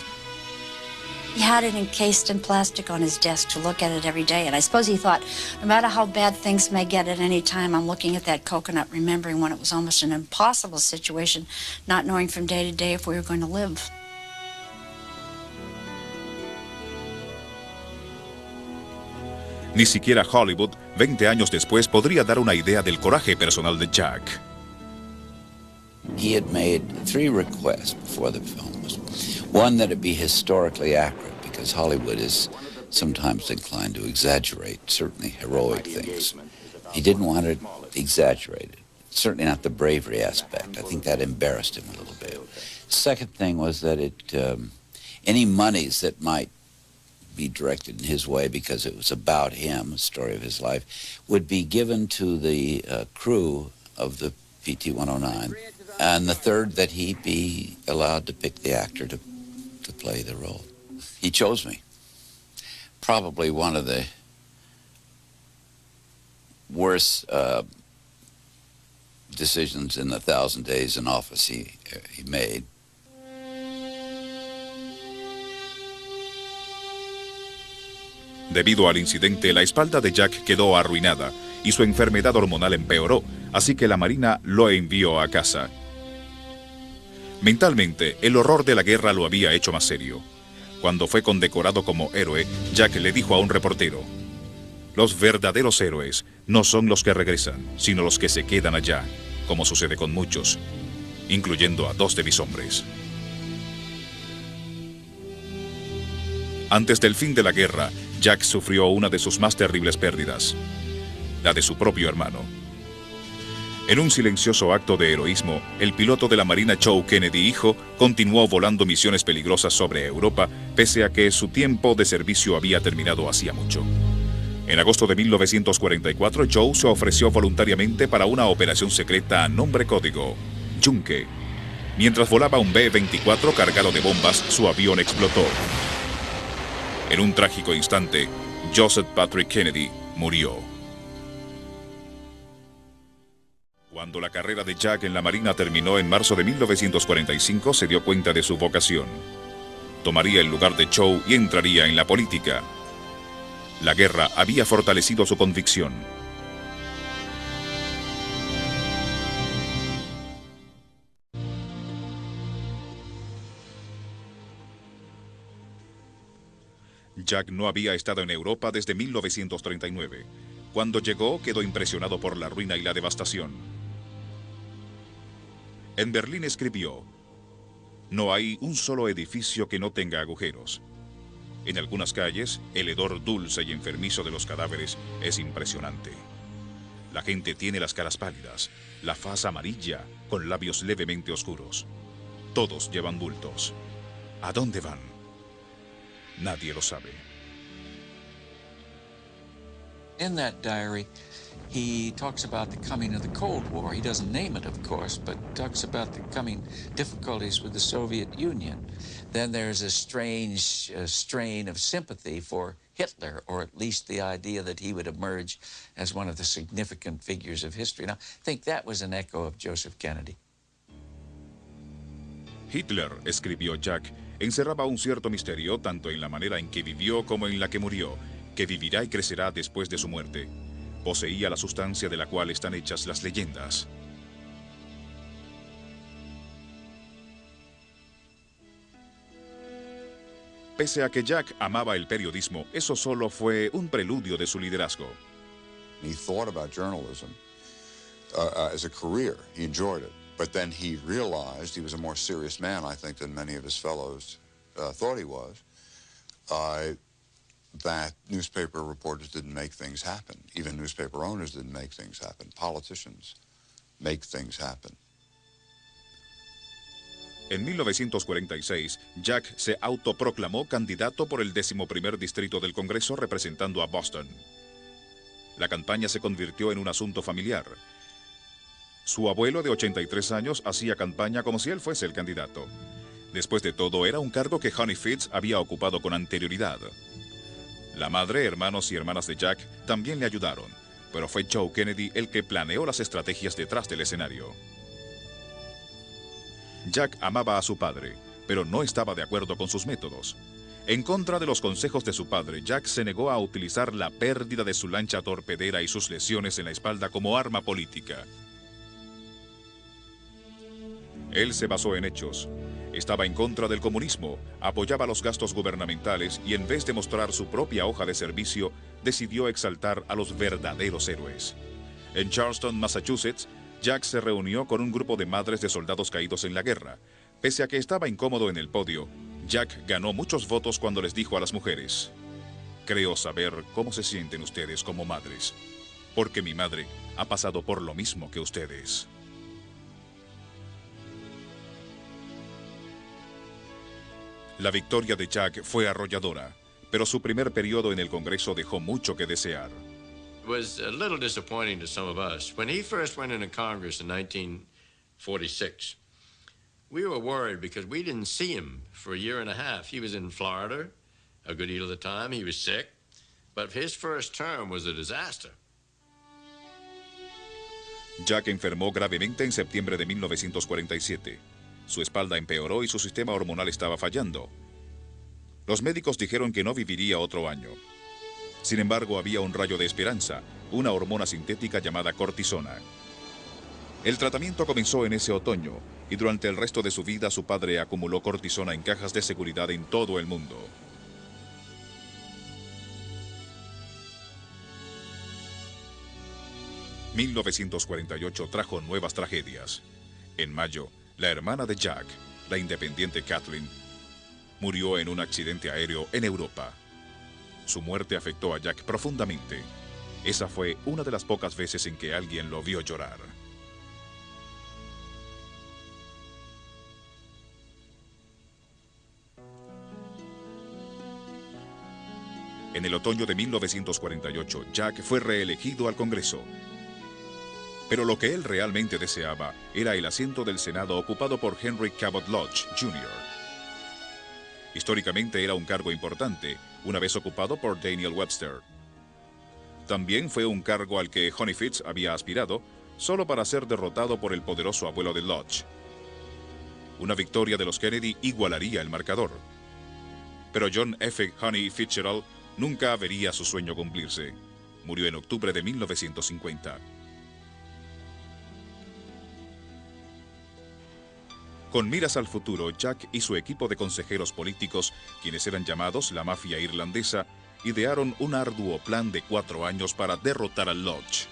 He had it encased in plastic on his desk to look at it every day. And I suppose he thought, no matter how bad things may get at any time, I'm looking at that coconut, remembering when it was almost an impossible situation, not knowing from day to day if we were going to live.
Ni siquiera Hollywood, 20 años después, podría dar una idea del coraje personal de Jack.
He had made 3 requests before the film. One, that it be historically accurate, because Hollywood is sometimes inclined to exaggerate, certainly heroic things. He didn't want it exaggerated, certainly not the bravery aspect. I think that embarrassed him a little bit. Second thing was that any monies that might be directed in his way, because it was about him, the story of his life, would be given to the crew of the PT-109. And the third, that he be allowed to pick the actor to play the role. He chose me. Probably one of the worst decisions in the 1,000 days in office he made.
Debido al incidente, la espalda de Jack quedó arruinada y su enfermedad hormonal empeoró, así que la Marina lo envió a casa. Mentalmente, el horror de la guerra lo había hecho más serio. Cuando fue condecorado como héroe, Jack le dijo a un reportero: "Los verdaderos héroes no son los que regresan, sino los que se quedan allá, como sucede con muchos, incluyendo a 2 de mis hombres". Antes del fin de la guerra, Jack sufrió una de sus más terribles pérdidas, la de su propio hermano. En un silencioso acto de heroísmo, el piloto de la Marina Joe Kennedy hijo continuó volando misiones peligrosas sobre Europa, pese a que su tiempo de servicio había terminado hacía mucho. En agosto de 1944, Joe se ofreció voluntariamente para una operación secreta a nombre código Yunque. Mientras volaba un B-24 cargado de bombas, su avión explotó. En un trágico instante, Joseph Patrick Kennedy murió. Cuando la carrera de Jack en la Marina terminó en marzo de 1945, se dio cuenta de su vocación. Tomaría el lugar de Joe y entraría en la política. La guerra había fortalecido su convicción. Jack no había estado en Europa desde 1939. Cuando llegó, quedó impresionado por la ruina y la devastación. En Berlín escribió: "No hay un solo edificio que no tenga agujeros. En algunas calles, el hedor dulce y enfermizo de los cadáveres es impresionante. La gente tiene las caras pálidas, la faz amarilla, con labios levemente oscuros. Todos llevan bultos. ¿A dónde van? Nadie lo sabe".
In that diary, he talks about the coming of the Cold War. He doesn't name it, of course, but talks about the coming difficulties with the Soviet Union. Then there's a strange strain of sympathy for Hitler, or at least the idea that he would emerge as one of the significant figures of history. Now, I think that was an echo of Joseph Kennedy.
Hitler, escribió Jack, encerraba un cierto misterio tanto en la manera en que vivió como en la que murió, que vivirá y crecerá después de su muerte. Poseía la sustancia de la cual están hechas las leyendas. Pese a que Jack amaba el periodismo, eso solo fue un preludio de su liderazgo.
He thought about journalism as a career. He enjoyed it. But then he realized he was a more serious man, I think, than many of his fellows thought he was. That newspaper reporters didn't make things happen. Even newspaper owners didn't make things happen. Politicians make things happen.
En 1946, Jack se autoproclamó candidato por el 11º distrito del Congreso representando a Boston. La campaña se convirtió en un asunto familiar. Su abuelo de 83 años hacía campaña como si él fuese el candidato. Después de todo, era un cargo que Honey Fitz había ocupado con anterioridad. La madre, hermanos y hermanas de Jack también le ayudaron, pero fue Joe Kennedy el que planeó las estrategias detrás del escenario. Jack amaba a su padre, pero no estaba de acuerdo con sus métodos. En contra de los consejos de su padre, Jack se negó a utilizar la pérdida de su lancha torpedera y sus lesiones en la espalda como arma política. Él se basó en hechos. Estaba en contra del comunismo, apoyaba los gastos gubernamentales y en vez de mostrar su propia hoja de servicio, decidió exaltar a los verdaderos héroes. En Charleston, Massachusetts, Jack se reunió con un grupo de madres de soldados caídos en la guerra. Pese a que estaba incómodo en el podio, Jack ganó muchos votos cuando les dijo a las mujeres: «Creo saber cómo se sienten ustedes como madres, porque mi madre ha pasado por lo mismo que ustedes». La victoria de Jack fue arrolladora, pero su primer periodo en el Congreso dejó mucho que desear.
It was a little disappointing to some of us. When he first went into Congress in 1946, we were worried because we didn't see him for a year and a half. He was in Florida a good deal of the time. He was sick, but his first term was a disaster.
Jack enfermó gravemente en septiembre de 1947. Su espalda empeoró y su sistema hormonal estaba fallando. Los médicos dijeron que no viviría otro año. Sin embargo, había un rayo de esperanza, una hormona sintética llamada cortisona. El tratamiento comenzó en ese otoño, y durante el resto de su vida su padre acumuló cortisona en cajas de seguridad en todo el mundo. ...1948 trajo nuevas tragedias. En mayo, la hermana de Jack, la independiente Kathleen, murió en un accidente aéreo en Europa. Su muerte afectó a Jack profundamente. Esa fue una de las pocas veces en que alguien lo vio llorar. En el otoño de 1948, Jack fue reelegido al Congreso. Pero lo que él realmente deseaba era el asiento del Senado ocupado por Henry Cabot Lodge, Jr. Históricamente era un cargo importante, una vez ocupado por Daniel Webster. También fue un cargo al que Honey Fitz había aspirado, solo para ser derrotado por el poderoso abuelo de Lodge. Una victoria de los Kennedy igualaría el marcador. Pero John F. Honey Fitzgerald nunca vería su sueño cumplirse. Murió en octubre de 1950. Con miras al futuro, Jack y su equipo de consejeros políticos, quienes eran llamados la mafia irlandesa, idearon un arduo plan de 4 años para derrotar a Lodge.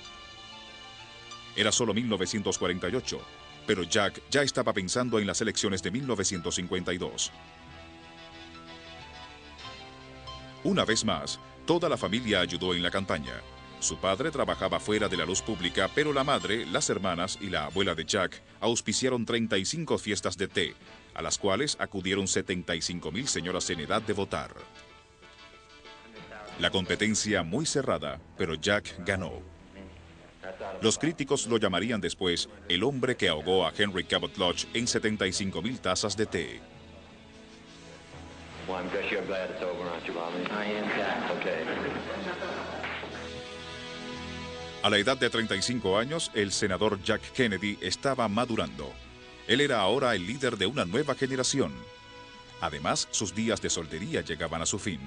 Era solo 1948, pero Jack ya estaba pensando en las elecciones de 1952. Una vez más, toda la familia ayudó en la campaña. Su padre trabajaba fuera de la luz pública, pero la madre, las hermanas y la abuela de Jack auspiciaron 35 fiestas de té, a las cuales acudieron 75,000 señoras en edad de votar. La competencia muy cerrada, pero Jack ganó. Los críticos lo llamarían después el hombre que ahogó a Henry Cabot Lodge en 75,000 tazas de té.
Well, I'm sure you're glad it's over, aren't you, Bobby? I am, Jack. Okay.
A la edad de 35 años, el senador Jack Kennedy estaba madurando. Él era ahora el líder de una nueva generación. Además, sus días de soltería llegaban a su fin.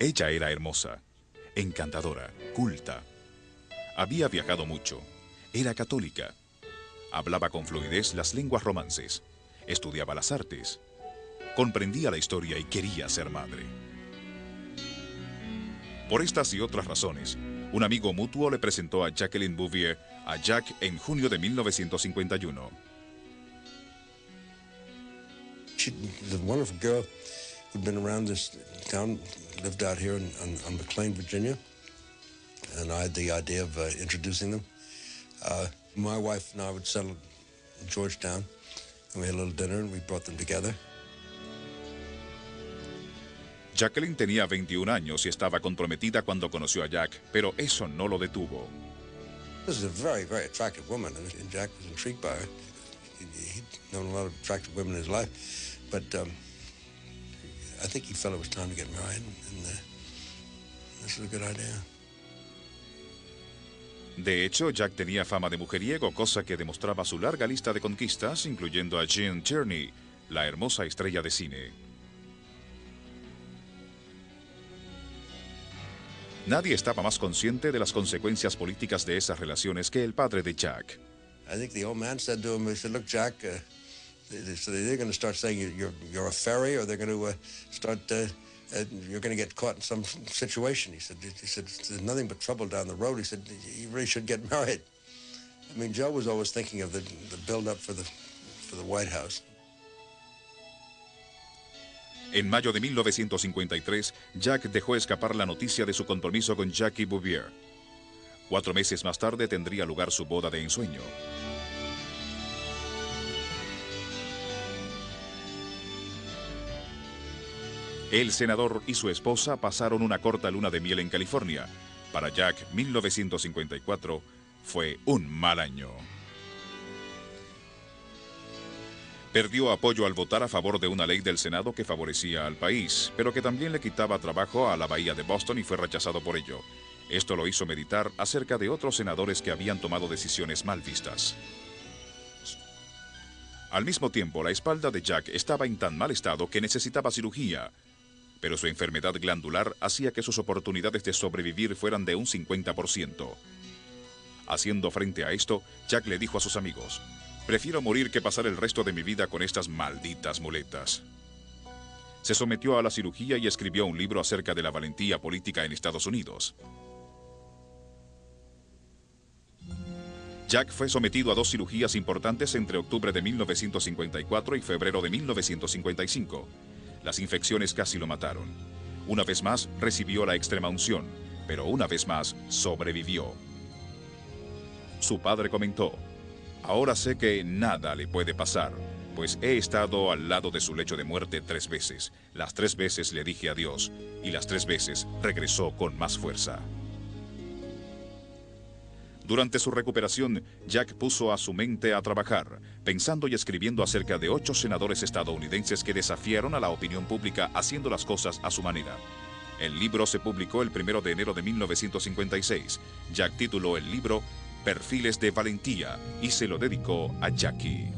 Ella era hermosa, encantadora, culta. Había viajado mucho. Era católica. Hablaba con fluidez las lenguas romances. Estudiaba las artes. Comprendía la historia y quería ser madre. Por estas y otras razones, un amigo mutuo le presentó a Jacqueline Bouvier a Jack en junio de 1951.
She's a wonderful girl who'd been around this town, lived out here on McLean, Virginia, and I had the idea of introducing them. My wife and I would settle in Georgetown, and we had a little dinner, and we brought them together.
Jacqueline tenía 21 años y estaba comprometida cuando conoció a Jack, pero eso no lo detuvo.
This is a very, very attractive woman, and Jack was intrigued by her. He'd known a lot of attractive women in his life, but I think he felt it was time to get married, and this was a good idea.
De hecho, Jack tenía fama de mujeriego, cosa que demostraba su larga lista de conquistas, incluyendo a Jean Tierney, la hermosa estrella de cine. Nadie estaba más consciente de las consecuencias políticas de esas relaciones que el padre de Jack.
I think the old man said to him, he said, "Look, Jack, so they're going to start saying you're a fairy, or they're going to start you're going to get caught in some situation." He said, "There's nothing but trouble down the road." He said, "You really should get married." I mean, Joe was always thinking of the build-up for the White House.
En mayo de 1953, Jack dejó escapar la noticia de su compromiso con Jackie Bouvier. 4 meses más tarde tendría lugar su boda de ensueño. El senador y su esposa pasaron una corta luna de miel en California. Para Jack, 1954 fue un mal año. Perdió apoyo al votar a favor de una ley del Senado que favorecía al país, pero que también le quitaba trabajo a la Bahía de Boston y fue rechazado por ello. Esto lo hizo meditar acerca de otros senadores que habían tomado decisiones mal vistas. Al mismo tiempo, la espalda de Jack estaba en tan mal estado que necesitaba cirugía, pero su enfermedad glandular hacía que sus oportunidades de sobrevivir fueran de un 50%. Haciendo frente a esto, Jack le dijo a sus amigos: "Prefiero morir que pasar el resto de mi vida con estas malditas muletas". Se sometió a la cirugía y escribió un libro acerca de la valentía política en Estados Unidos. Jack fue sometido a 2 cirugías importantes entre octubre de 1954 y febrero de 1955. Las infecciones casi lo mataron. Una vez más recibió la extrema unción, pero una vez más sobrevivió. Su padre comentó: "Ahora sé que nada le puede pasar, pues he estado al lado de su lecho de muerte 3 veces. Las 3 veces le dije adiós, y las 3 veces regresó con más fuerza". Durante su recuperación, Jack puso a su mente a trabajar, pensando y escribiendo acerca de 8 senadores estadounidenses que desafiaron a la opinión pública haciendo las cosas a su manera. El libro se publicó el 1 de enero de 1956. Jack tituló el libro Perfiles de Valentía y se lo dedicó a Jackie.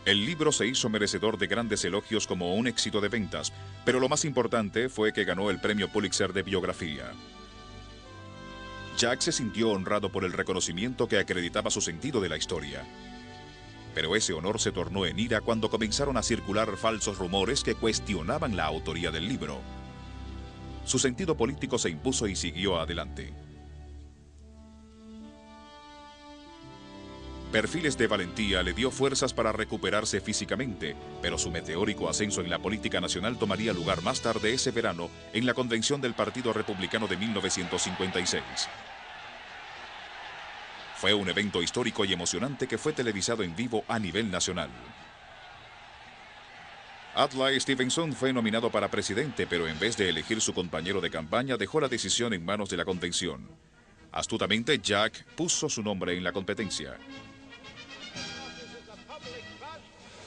El libro se hizo merecedor de grandes elogios como un éxito de ventas, pero lo más importante fue que ganó el premio Pulitzer de biografía. Jack se sintió honrado por el reconocimiento que acreditaba su sentido de la historia. Pero ese honor se tornó en ira cuando comenzaron a circular falsos rumores que cuestionaban la autoría del libro. Su sentido político se impuso y siguió adelante. Perfiles de valentía le dio fuerzas para recuperarse físicamente, pero su meteórico ascenso en la política nacional tomaría lugar más tarde ese verano en la convención del Partido Republicano de 1956. Fue un evento histórico y emocionante que fue televisado en vivo a nivel nacional. Adlai Stevenson fue nominado para presidente, pero en vez de elegir su compañero de campaña, dejó la decisión en manos de la convención. Astutamente, Jack puso su nombre en la competencia.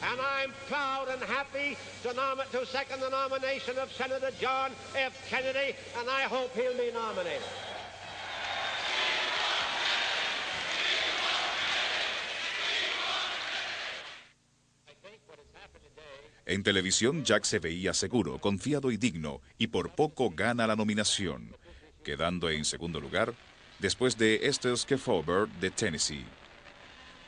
And I'm proud and happy to second the nomination of Senator John F. Kennedy, and I hope he'll be nominated.
En televisión, Jack se veía seguro, confiado y digno, y por poco gana la nominación, quedando en segundo lugar, después de Esther Kefauver de Tennessee.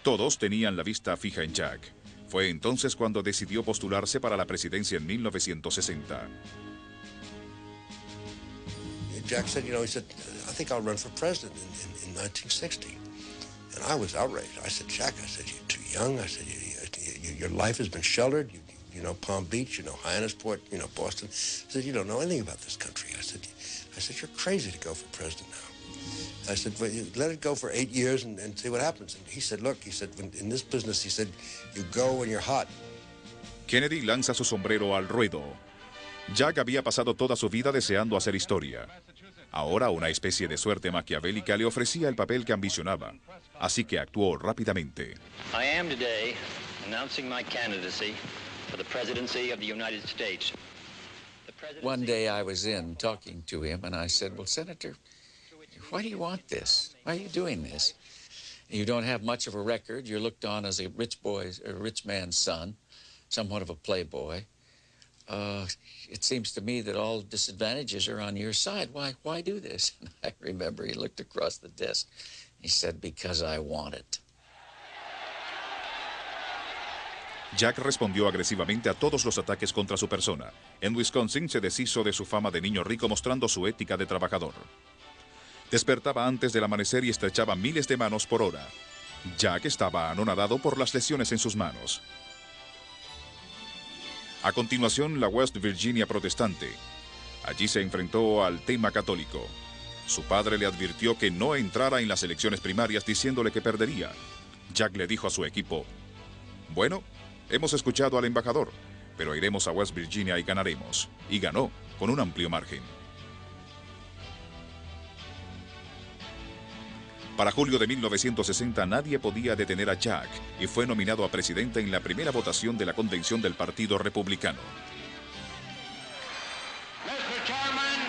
Todos tenían la vista fija en Jack. Fue entonces cuando decidió postularse para la presidencia en 1960.
Jack said, he said, I think I'll run for president in 1960. And I was outraged. I said, Jack, you're too young. I said, your life has been sheltered. You know Palm Beach, you know Hyannisport, you know Boston. I said, you don't know anything about this country. I said, you're crazy to go for president now. I said, well, let it go for 8 years and see what happens. And he said, look, in this business, he said, you go when you're hot.
Kennedy lanza su sombrero al ruedo. Jack había pasado toda su vida deseando hacer historia. Ahora una especie de suerte maquiavélica le ofrecía el papel que ambicionaba. Así que actuó rápidamente.
I am today announcing my candidacy for the presidency of the United States.
One day I was in talking to him, and I said, well, Senator, why do you want this? Why are you doing this? You don't have much of a record. You're looked on as a rich man's son, somewhat of a playboy. It seems to me that all disadvantages are on your side. Why do this? And I remember he looked across the desk. He said, because I want it.
Jack respondió agresivamente a todos los ataques contra su persona. En Wisconsin se deshizo de su fama de niño rico mostrando su ética de trabajador. Despertaba antes del amanecer y estrechaba miles de manos por hora. Jack estaba anonadado por las lesiones en sus manos. A continuación, la West Virginia protestante. Allí se enfrentó al tema católico. Su padre le advirtió que no entrara en las elecciones primarias diciéndole que perdería. Jack le dijo a su equipo, bueno, hemos escuchado al embajador, pero iremos a West Virginia y ganaremos. Y ganó, con un amplio margen. Para julio de 1960 nadie podía detener a Jack y fue nominado a presidente en la primera votación de la convención del Partido Republicano.
Mr. Chairman,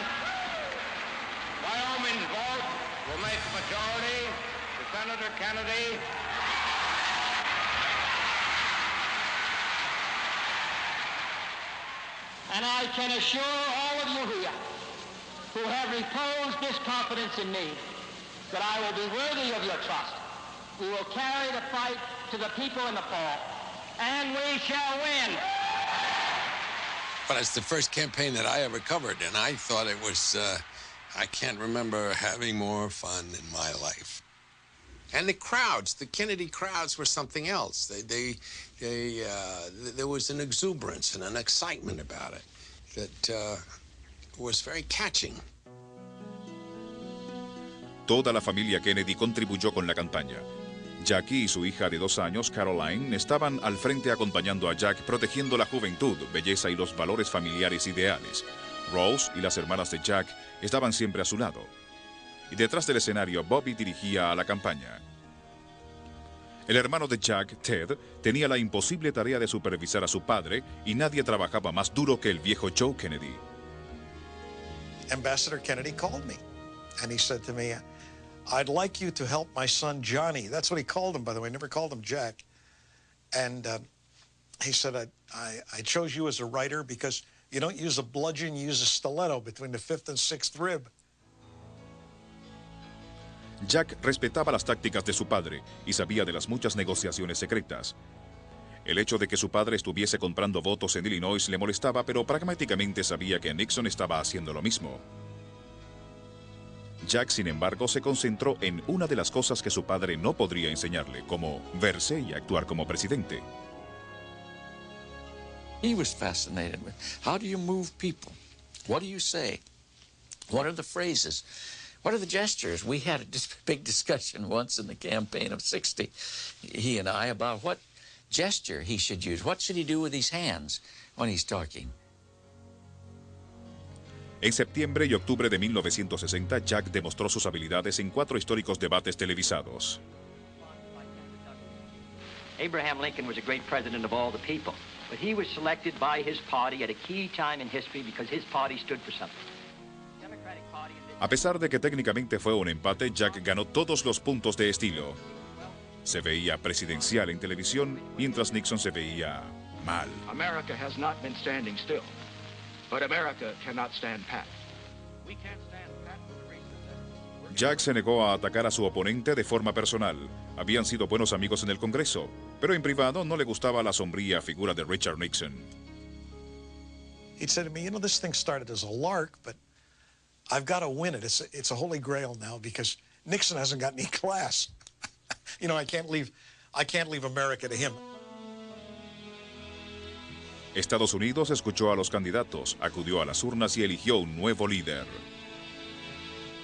Wyoming's vote will make a majority to Senator Kennedy. And I can assure all of you here who have reposed this confidence in me that I will be worthy of your trust. We will carry the fight to the people in the fall, and we shall win.
But it's the first campaign that I ever covered, and I thought it was, I can't remember having more fun in my life. And the crowds, the Kennedy crowds were something else. There was an exuberance and an excitement about it that was very catching.
Toda la familia Kennedy contribuyó con la campaña. Jackie y su hija de 2 años, Caroline, estaban al frente acompañando a Jack, protegiendo la juventud, belleza y los valores familiares ideales. Rose y las hermanas de Jack estaban siempre a su lado. Y detrás del escenario, Bobby dirigía a la campaña. El hermano de Jack, Ted, tenía la imposible tarea de supervisar a su padre y nadie trabajaba más duro que el viejo Joe Kennedy.
Ambassador Kennedy called me, and he said to me, I'd like you to help my son Johnny. That's what he called him, by the way. Never called him Jack. And he said, I chose you as a writer because you don't use a bludgeon, you use a stiletto between the 5th and 6th rib.
Jack respetaba las tácticas de su padre y sabía de las muchas negociaciones secretas. El hecho de que su padre estuviese comprando votos en Illinois le molestaba, pero pragmáticamente sabía que Nixon estaba haciendo lo mismo. Jack, sin embargo, se concentró en una de las cosas que su padre no podría enseñarle, como verse y actuar como presidente.
He was fascinated with how do you move people? What do you say? What are the phrases? What are the gestures? We had a big discussion once in the campaign of '60, he and I, about what gesture he should use. What should he do with his hands when he's talking?
En septiembre y octubre de 1960, Jack demostró sus habilidades en 4 históricos debates televisados.
Abraham Lincoln was a great president of all the people, but he was selected by his party at a key time in history because his party stood for something.
A pesar de que técnicamente fue un empate, Jack ganó todos los puntos de estilo. Se veía presidencial en televisión, mientras Nixon se veía mal.
America has not been standing still, but America cannot stand pat. We can't stand pat for the reason that
Jack se negó a atacar a su oponente de forma personal. Habían sido buenos amigos en el Congreso, pero en privado no le gustaba la sombría figura de Richard Nixon.
He'd said to me, you know, this thing started as a lark, but I've got to win it. It's a holy grail now because Nixon hasn't got any class. You know, I can't leave America to him.
Estados Unidos escuchó a los candidatos, acudió a las urnas y eligió un nuevo líder.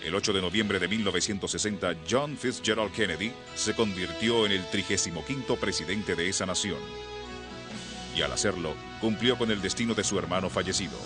El 8 de noviembre de 1960, John Fitzgerald Kennedy se convirtió en el 35º presidente de esa nación. Y al hacerlo, cumplió con el destino de su hermano fallecido.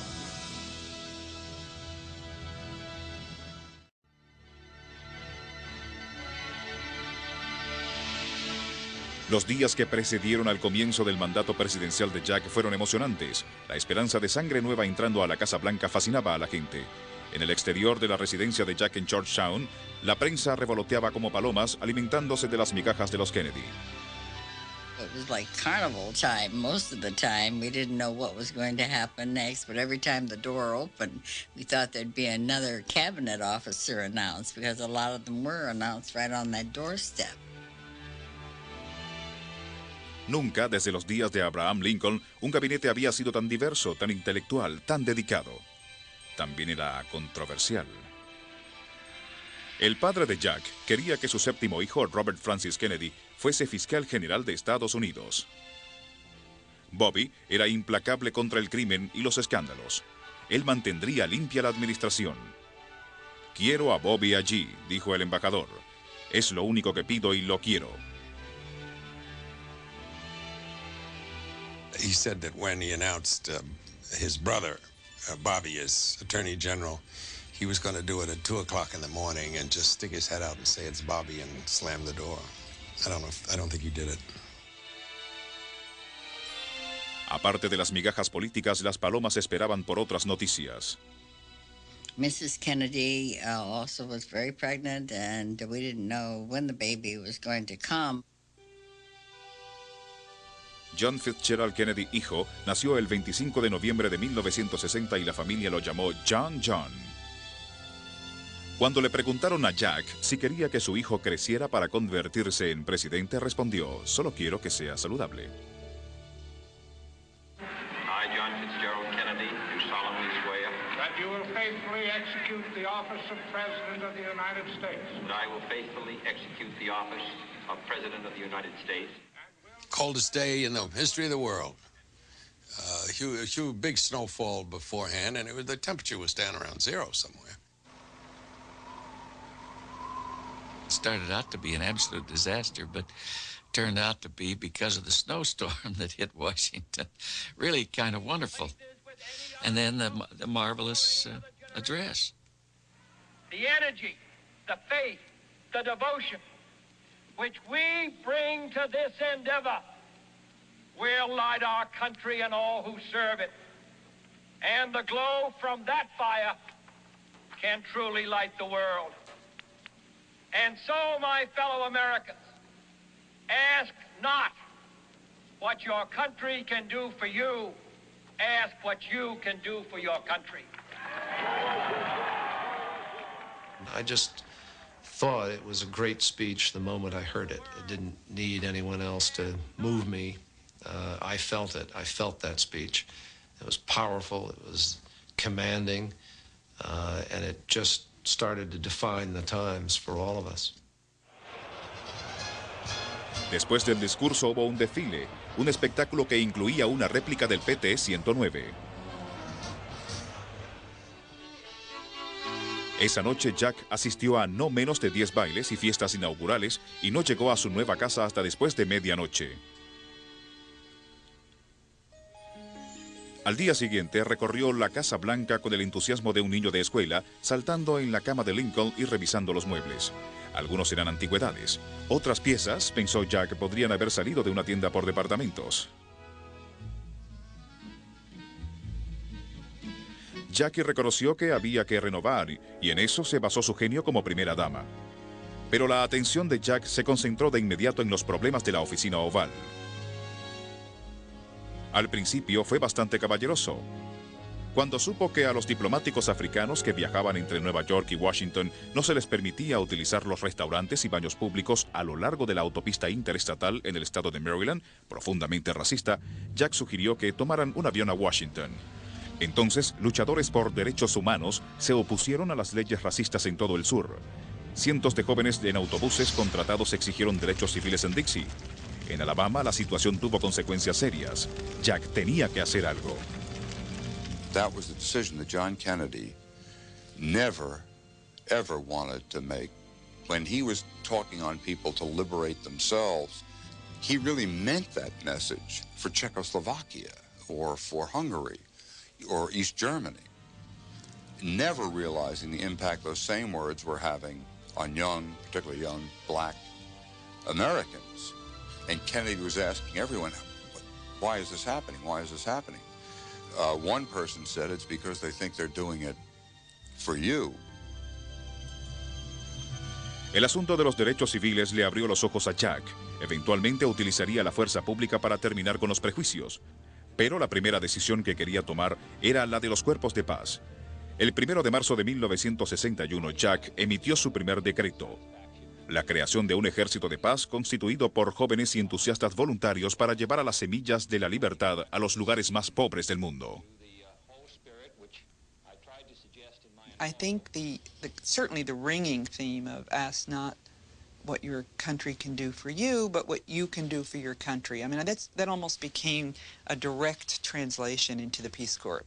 Los días que precedieron al comienzo del mandato presidencial de Jack fueron emocionantes. La esperanza de sangre nueva entrando a la Casa Blanca fascinaba a la gente. En el exterior de la residencia de Jack en Georgetown, la prensa revoloteaba como palomas, alimentándose de las migajas de los Kennedy.
It was like carnival time. Most of the time, we didn't know what was going to happen next, but every time the door opened, we thought there'd be another cabinet officer announced, because a lot of them were announced right on that doorstep.
Nunca, desde los días de Abraham Lincoln, un gabinete había sido tan diverso, tan intelectual, tan dedicado. También era controversial. El padre de Jack quería que su séptimo hijo, Robert Francis Kennedy, fuese fiscal general de Estados Unidos. Bobby era implacable contra el crimen y los escándalos. Él mantendría limpia la administración. Quiero a Bobby allí, dijo el embajador. Es lo único que pido y lo quiero.
He said that when he announced his brother, Bobby, as Attorney General, he was going to do it at 2 o'clock in the morning and just stick his head out and say it's Bobby and slam the door. I don't think he did it.
Aparte de las migajas políticas, las palomas esperaban por otras noticias.
Mrs. Kennedy also was very pregnant, and we didn't know when the baby was going to come.
John Fitzgerald Kennedy, hijo, nació el 25 de noviembre de 1960 y la familia lo llamó John. Cuando le preguntaron a Jack si quería que su hijo creciera para convertirse en presidente, respondió, solo quiero que sea saludable.
I, John Fitzgerald Kennedy, do solemnly swear
that you will faithfully execute the office of President of the United States.
that I will faithfully execute the office of President of the United States.
Coldest day in the history of the world. Big snowfall beforehand, and the temperature was down around 0 somewhere.
It started out to be an absolute disaster, but turned out to be, because of the snowstorm that hit Washington, really kind of wonderful. And then the marvelous address.
The energy, the faith, the devotion which we bring to this endeavor will light our country and all who serve it. And the glow from that fire can truly light the world. And so, my fellow Americans, ask not what your country can do for you, ask what you can do for your country.
I just thought it was a great speech the moment I heard it. It didn't need anyone else to move me. I felt it. I felt that speech. It was powerful. It was commanding. And it just started to define the times for all of us.
Después del discurso hubo un desfile, un espectáculo que incluía una réplica del PT-109. Esa noche Jack asistió a no menos de 10 bailes y fiestas inaugurales y no llegó a su nueva casa hasta después de medianoche. Al día siguiente recorrió la Casa Blanca con el entusiasmo de un niño de escuela, saltando en la cama de Lincoln y revisando los muebles. Algunos eran antigüedades. Otras piezas, pensó Jack, podrían haber salido de una tienda por departamentos. Jackie reconoció que había que renovar y en eso se basó su genio como primera dama. Pero la atención de Jack se concentró de inmediato en los problemas de la oficina oval. Al principio fue bastante caballeroso. Cuando supo que a los diplomáticos africanos que viajaban entre Nueva York y Washington no se les permitía utilizar los restaurantes y baños públicos a lo largo de la autopista interestatal en el estado de Maryland, profundamente racista, Jack sugirió que tomaran un avión a Washington. Entonces, luchadores por derechos humanos se opusieron a las leyes racistas en todo el sur. Cientos de jóvenes en autobuses contratados exigieron derechos civiles en Dixie. En Alabama, la situación tuvo consecuencias serias. Jack tenía que hacer algo.
That was the decision that John Kennedy never, ever wanted to make. When he was talking on people to liberate themselves, he really meant that message for Czechoslovakia or for Hungary or East Germany, never realizing the impact those same words were having on young, particularly young, black Americans. And Kennedy was asking everyone, why is this happening? Why is this happening? One person said it's because they think they're doing it for you.
El asunto de los derechos civiles le abrió los ojos a Jack. Eventualmente utilizaría la fuerza pública para terminar con los prejuicios. Pero la primera decisión que quería tomar era la de los cuerpos de paz. El 1 de marzo de 1961, Jack emitió su primer decreto. La creación de un ejército de paz constituido por jóvenes y entusiastas voluntarios para llevar a las semillas de la libertad a los lugares más pobres del mundo.
I think certainly the ringing theme of ask not what your country can do for you, but what you can do for your country. I mean, that almost became a direct translation into the Peace Corps.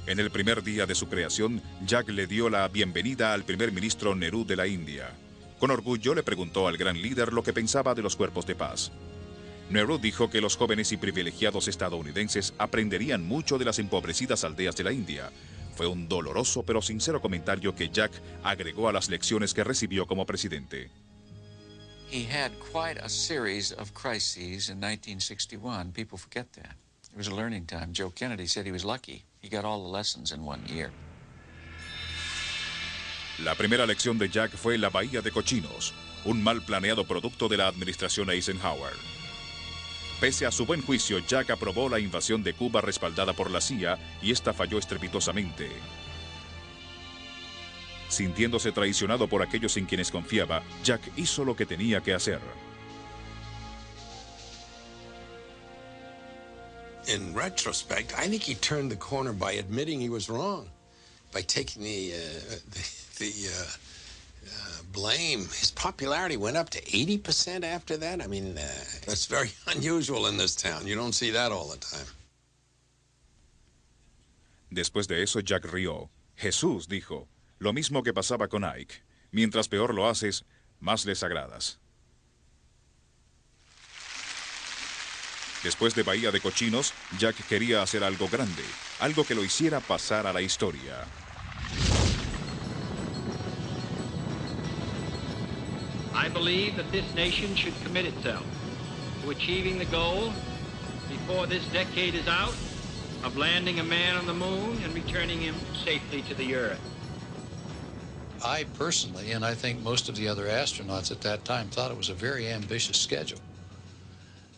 En el primer día de su creación, Jack le dio la bienvenida al primer ministro Nehru de la India. Con orgullo le preguntó al gran líder lo que pensaba de los cuerpos de paz. Nehru dijo que los jóvenes y privilegiados estadounidenses aprenderían mucho de las empobrecidas aldeas de la India. Fue un doloroso pero sincero comentario que Jack agregó a las lecciones que recibió como presidente.
He had quite a series of crises in 1961. People forget that. It was a learning time. Joe Kennedy said he was lucky. He got all the lessons in 1 year.
La primera lección de Jack fue la Bahía de Cochinos, un mal planeado producto de la administración Eisenhower. Pese a su buen juicio, Jack aprobó la invasión de Cuba respaldada por la CIA y esta falló estrepitosamente. Sintiéndose traicionado por aquellos en quienes confiaba, Jack hizo lo que tenía que hacer.
In retrospect, I think he turned the corner by admitting he was wrong, by taking the blame. His popularity went up to 80% after that. I mean, that's very unusual in this town. You don't see that all the time.
Después de eso, Jack rió. Jesús dijo, lo mismo que pasaba con Ike. Mientras peor lo haces, más les agradas. Después de Bahía de Cochinos, Jack quería hacer algo grande, algo que lo hiciera pasar a la historia.
I believe that this nation should commit itself to achieving the goal before this decade is out of landing a man on the moon and returning him safely to the earth.
I personally, and I think most of the other astronauts at that time, thought it was a very ambitious schedule.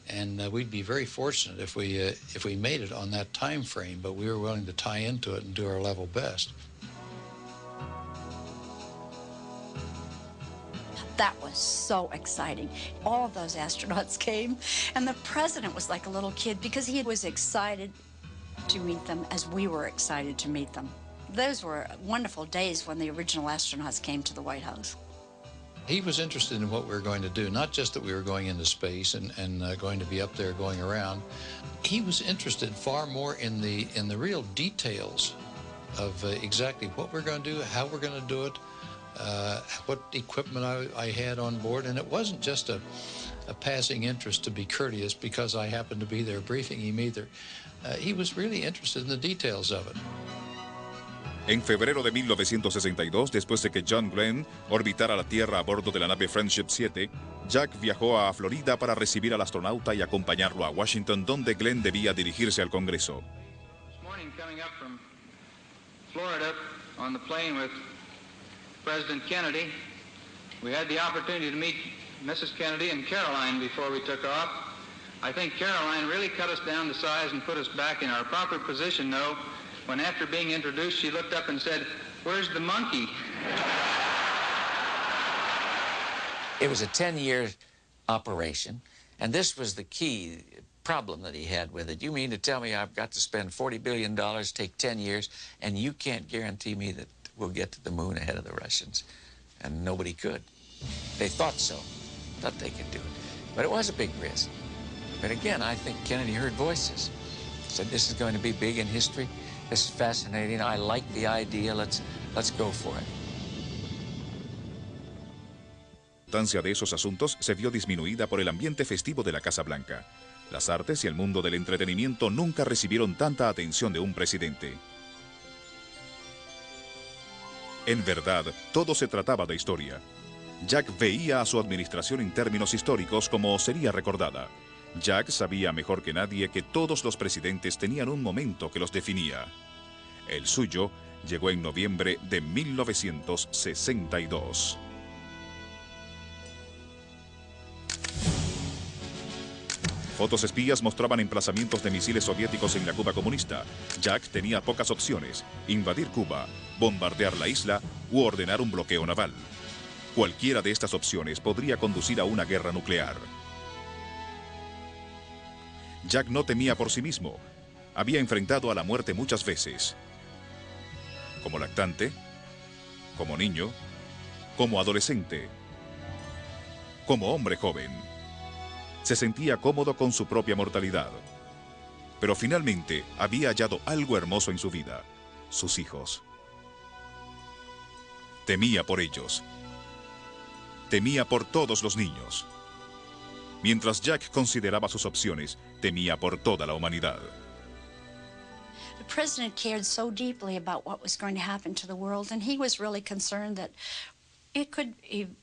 And we'd be very fortunate if we made it on that time frame, but we were willing to tie into it and do our level best.
That was so exciting. All of those astronauts came, and the president was like a little kid because he was excited to meet them as we were excited to meet them. those were wonderful days when the original astronauts came to the White House.
He was interested in what we were going to do, not just that we were going into space and going to be up there going around. He was interested far more in the real details of exactly what we're going to do, how we're going to do it, what equipment I had on board. And it wasn't just a passing interest to be courteous because I happened to be there briefing him either. He was really interested in the details of it.
En febrero de 1962, después de que John Glenn orbitara la Tierra a bordo de la nave Friendship 7, Jack viajó a Florida para recibir al astronauta y acompañarlo a Washington, donde Glenn debía dirigirse al Congreso.
This morning, coming up from Florida on the plane with President Kennedy, we had the opportunity to meet Mrs. Kennedy and Caroline before we took off. I think Caroline really cut us down to size and put us back in our proper position, though, when after being introduced, she looked up and said, "Where's the monkey?"
It was a 10-year operation, and this was the key problem that he had with it. You mean to tell me I've got to spend $40 billion, take 10 years, and you can't guarantee me that we'll get to the moon ahead of the Russians? And nobody could. They thought so, thought they could do it. But it was a big risk. But again, I think Kennedy heard voices. Said, this is going to be big in history. This is fascinating. I like the idea. Let's go for it.
La importancia de esos asuntos se vio disminuida por el ambiente festivo de la Casa Blanca. Las artes y el mundo del entretenimiento nunca recibieron tanta atención de un presidente. En verdad, todo se trataba de historia. Jack veía a su administración en términos históricos como sería recordada. Jack sabía mejor que nadie que todos los presidentes tenían un momento que los definía. El suyo llegó en noviembre de 1962. Fotos espías mostraban emplazamientos de misiles soviéticos en la Cuba comunista. Jack tenía pocas opciones: invadir Cuba, bombardear la isla u ordenar un bloqueo naval. Cualquiera de estas opciones podría conducir a una guerra nuclear. Jack no temía por sí mismo. Había enfrentado a la muerte muchas veces. Como lactante, como niño, como adolescente, como hombre joven. Se sentía cómodo con su propia mortalidad. Pero finalmente había hallado algo hermoso en su vida: sus hijos. Temía por ellos. Temía por todos los niños. Mientras Jack consideraba sus opciones, temía por toda la humanidad.
The president cared so deeply about what was going to happen to the world, and he was really concerned that it could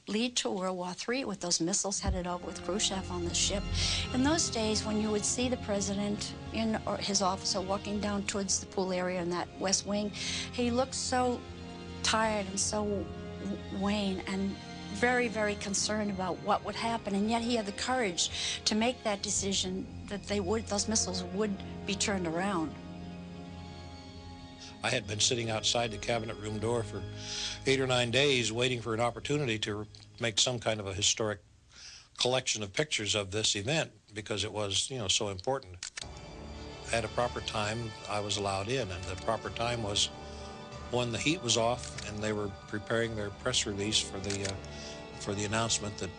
lead to World War III with those missiles headed over with Khrushchev on the ship. In those days, when you would see the president or his officer walking down towards the pool area in that West Wing, he looked so tired and so wan and very, very concerned about what would happen, and yet he had the courage to make that decision that those missiles would be turned around.
I had been sitting outside the cabinet room door for 8 or 9 days waiting for an opportunity to make some kind of a historic collection of pictures of this event because it was, so important. At a proper time, I was allowed in, and the proper time was when the heat was off and they were preparing their press release for the announcement that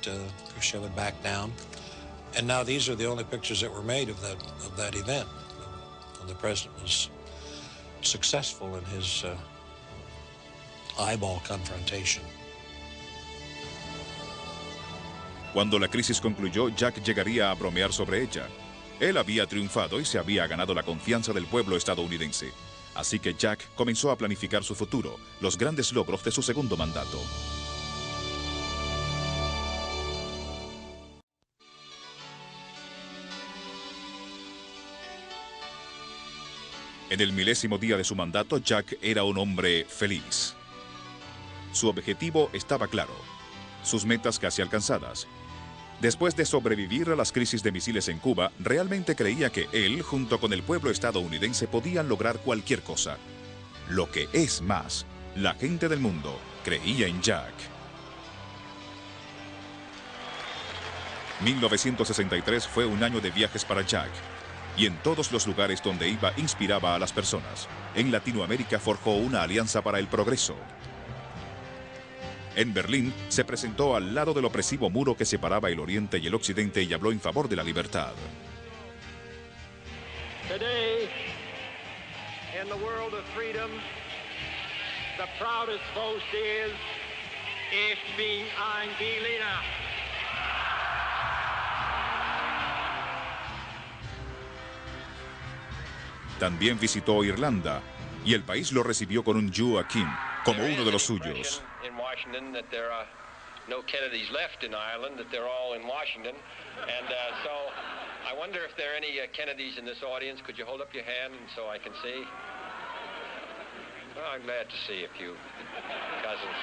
Khrushchev would back down. And now these are the only pictures that were made of that event. When the president was successful in his eyeball confrontation.
Cuando la crisis concluyó, Jack llegaría a bromear sobre ella. Él había triunfado y se había ganado la confianza del pueblo estadounidense. Así que Jack comenzó a planificar su futuro, los grandes logros de su segundo mandato. En el 1000º día de su mandato, Jack era un hombre feliz. Su objetivo estaba claro, sus metas casi alcanzadas. Después de sobrevivir a las crisis de misiles en Cuba, realmente creía que él, junto con el pueblo estadounidense, podían lograr cualquier cosa. Lo que es más, la gente del mundo creía en Jack. 1963 fue un año de viajes para Jack. Y en todos los lugares donde iba inspiraba a las personas. En Latinoamérica forjó una alianza para el progreso. En Berlín se presentó al lado del opresivo muro que separaba el Oriente y el Occidente y habló en favor de la libertad.
Today, in the world of freedom, the proudest boast is, ich bin ein Berliner.
También visitó Irlanda y el país lo recibió con un Joachim como uno de los suyos.
In Washington that there are no Kennedys left in Ireland, that they're all in Washington. And so I wonder if there are any Kennedys in this audience. Could you hold up your hand and so I can see? Well, I'm glad to see a few cousins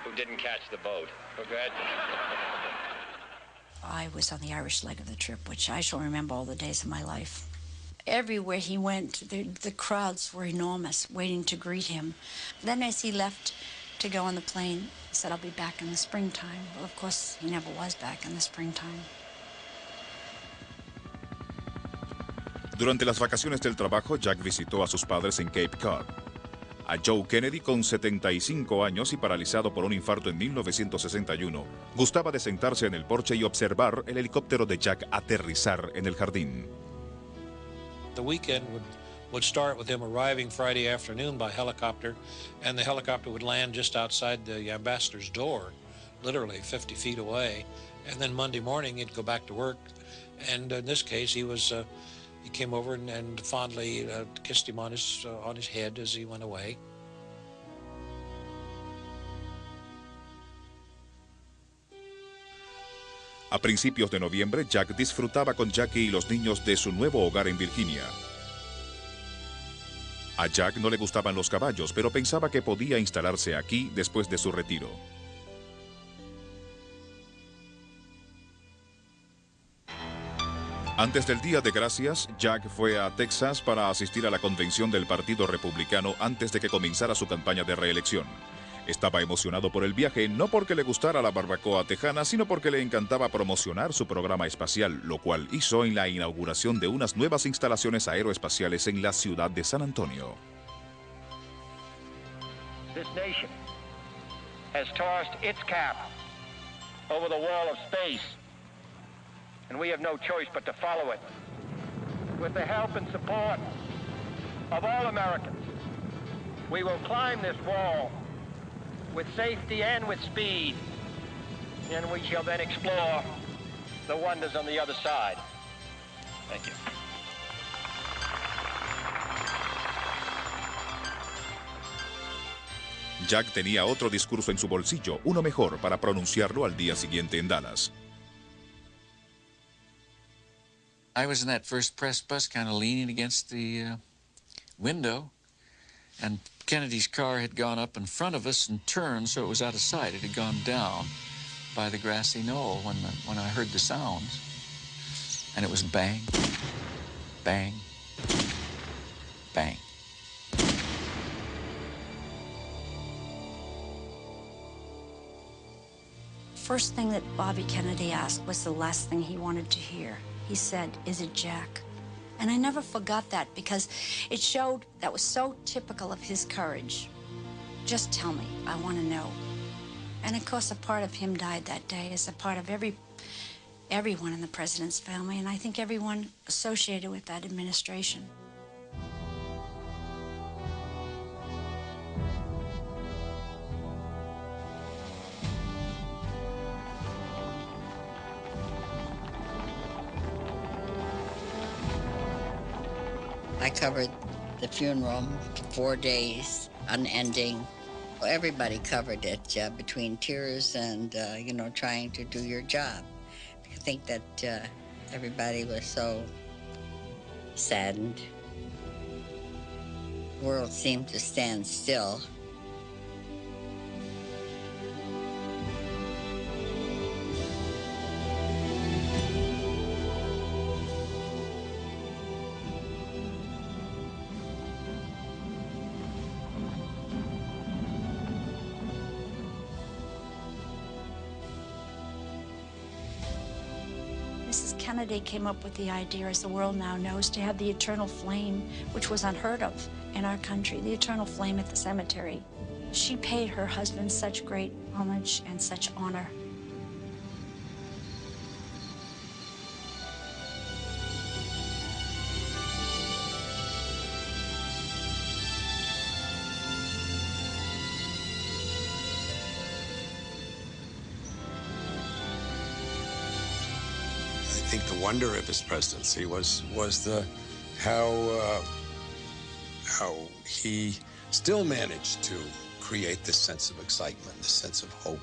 who didn't catch the boat.
I was on the Irish leg of the trip, which I shall remember all the days of my life. Everywhere he went, the crowds were enormous, waiting to greet him. Then as he left to go on the plane, he said, I'll be back in the springtime. Well, of course, he never was back in the springtime.
Durante las vacaciones del trabajo, Jack visitó a sus padres en Cape Cod. A Joe Kennedy, con 75 años y paralizado por un infarto en 1961, gustaba de sentarse en el porche y observar el helicóptero de Jack aterrizar en el jardín.
The weekend would start with him arriving Friday afternoon by helicopter, and the helicopter would land just outside the ambassador's door, literally 50 feet away. And then Monday morning he'd go back to work, and in this case he came over and fondly kissed him on his head as he went away.
A principios de noviembre, Jack disfrutaba con Jackie y los niños de su nuevo hogar en Virginia. A Jack no le gustaban los caballos, pero pensaba que podía instalarse aquí después de su retiro. Antes del Día de Gracias, Jack fue a Texas para asistir a la convención del Partido Republicano antes de que comenzara su campaña de reelección. Estaba emocionado por el viaje, no porque le gustara la barbacoa tejana, sino porque le encantaba promocionar su programa espacial, lo cual hizo en la inauguración de unas nuevas instalaciones aeroespaciales en la ciudad de San Antonio.
This nation has tossed its cap over the wall of space, and we have no choice but to follow it. With the help and support of all Americans, we will climb this wall with safety and with speed, and we shall then explore the wonders on the other side. Thank you.
Jack tenía otro discurso en su bolsillo, uno mejor para pronunciarlo al día siguiente en Dallas.
I was in that first press bus kind of leaning against the window, and Kennedy's car had gone up in front of us and turned so it was out of sight. It had gone down by the grassy knoll when I heard the sounds. And it was bang, bang, bang.
First thing that Bobby Kennedy asked was the last thing he wanted to hear. He said, "Is it Jack?" And I never forgot that because it showed that was so typical of his courage. Just tell me, I want to know. And of course, a part of him died that day, as a part of everyone in the president's family, and I think everyone associated with that administration.
I covered the funeral 4 days, unending. Everybody covered it between tears and, trying to do your job. I think that everybody was so saddened. The world seemed to stand still.
Kennedy came up with the idea, as the world now knows, to have the eternal flame, which was unheard of in our country, the eternal flame at the cemetery. She paid her husband such great homage and such honor.
I think the wonder of his presidency was how he still managed to create this sense of excitement, this sense of hope,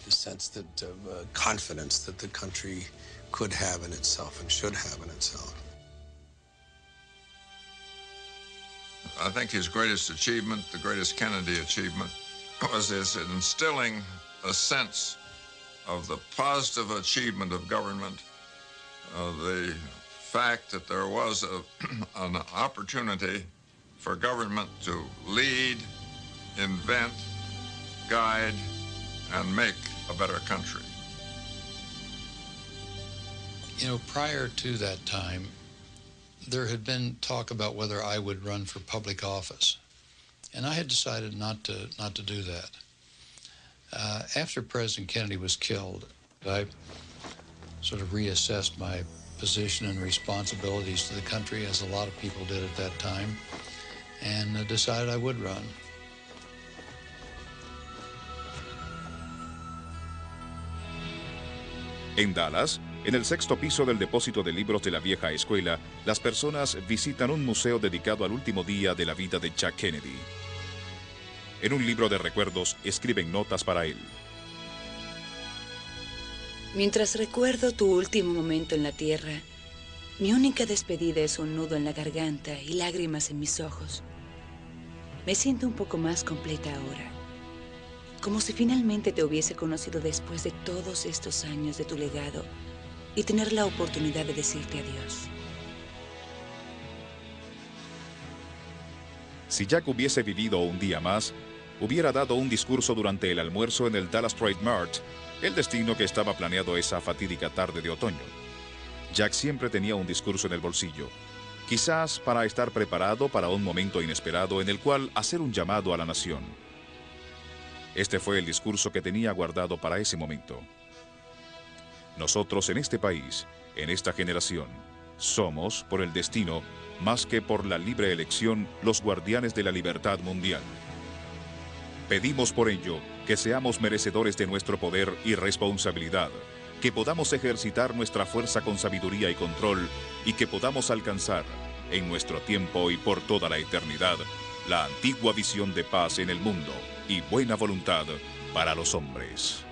this sense that of confidence that the country could have in itself and should have in itself.
I think his greatest achievement, the greatest Kennedy achievement, was his instilling a sense of the positive achievement of government, the fact that there was an opportunity for government to lead, invent, guide, and make a better country.
You know, prior to that time, there had been talk about whether I would run for public office, and I had decided not to do that. After President Kennedy was killed, I sort of reassessed my position and responsibilities to the country, as a lot of people did at that time, and decided I would run.
En Dallas, en el sexto piso del depósito de libros de la vieja escuela, las personas visitan un museo dedicado al último día de la vida de Jack Kennedy. En un libro de recuerdos escriben notas para él.
Mientras recuerdo tu último momento en la tierra, mi única despedida es un nudo en la garganta y lágrimas en mis ojos. Me siento un poco más completa ahora, como si finalmente te hubiese conocido después de todos estos años de tu legado y tener la oportunidad de decirte adiós.
Si Jack hubiese vivido un día más, hubiera dado un discurso durante el almuerzo en el Dallas Trade Mart, el destino que estaba planeado esa fatídica tarde de otoño. Jack siempre tenía un discurso en el bolsillo, quizás para estar preparado para un momento inesperado en el cual hacer un llamado a la nación. Este fue el discurso que tenía guardado para ese momento. Nosotros en este país, en esta generación, somos, por el destino, más que por la libre elección, los guardianes de la libertad mundial. Pedimos por ello que seamos merecedores de nuestro poder y responsabilidad, que podamos ejercitar nuestra fuerza con sabiduría y control y que podamos alcanzar, en nuestro tiempo y por toda la eternidad, la antigua visión de paz en el mundo y buena voluntad para los hombres.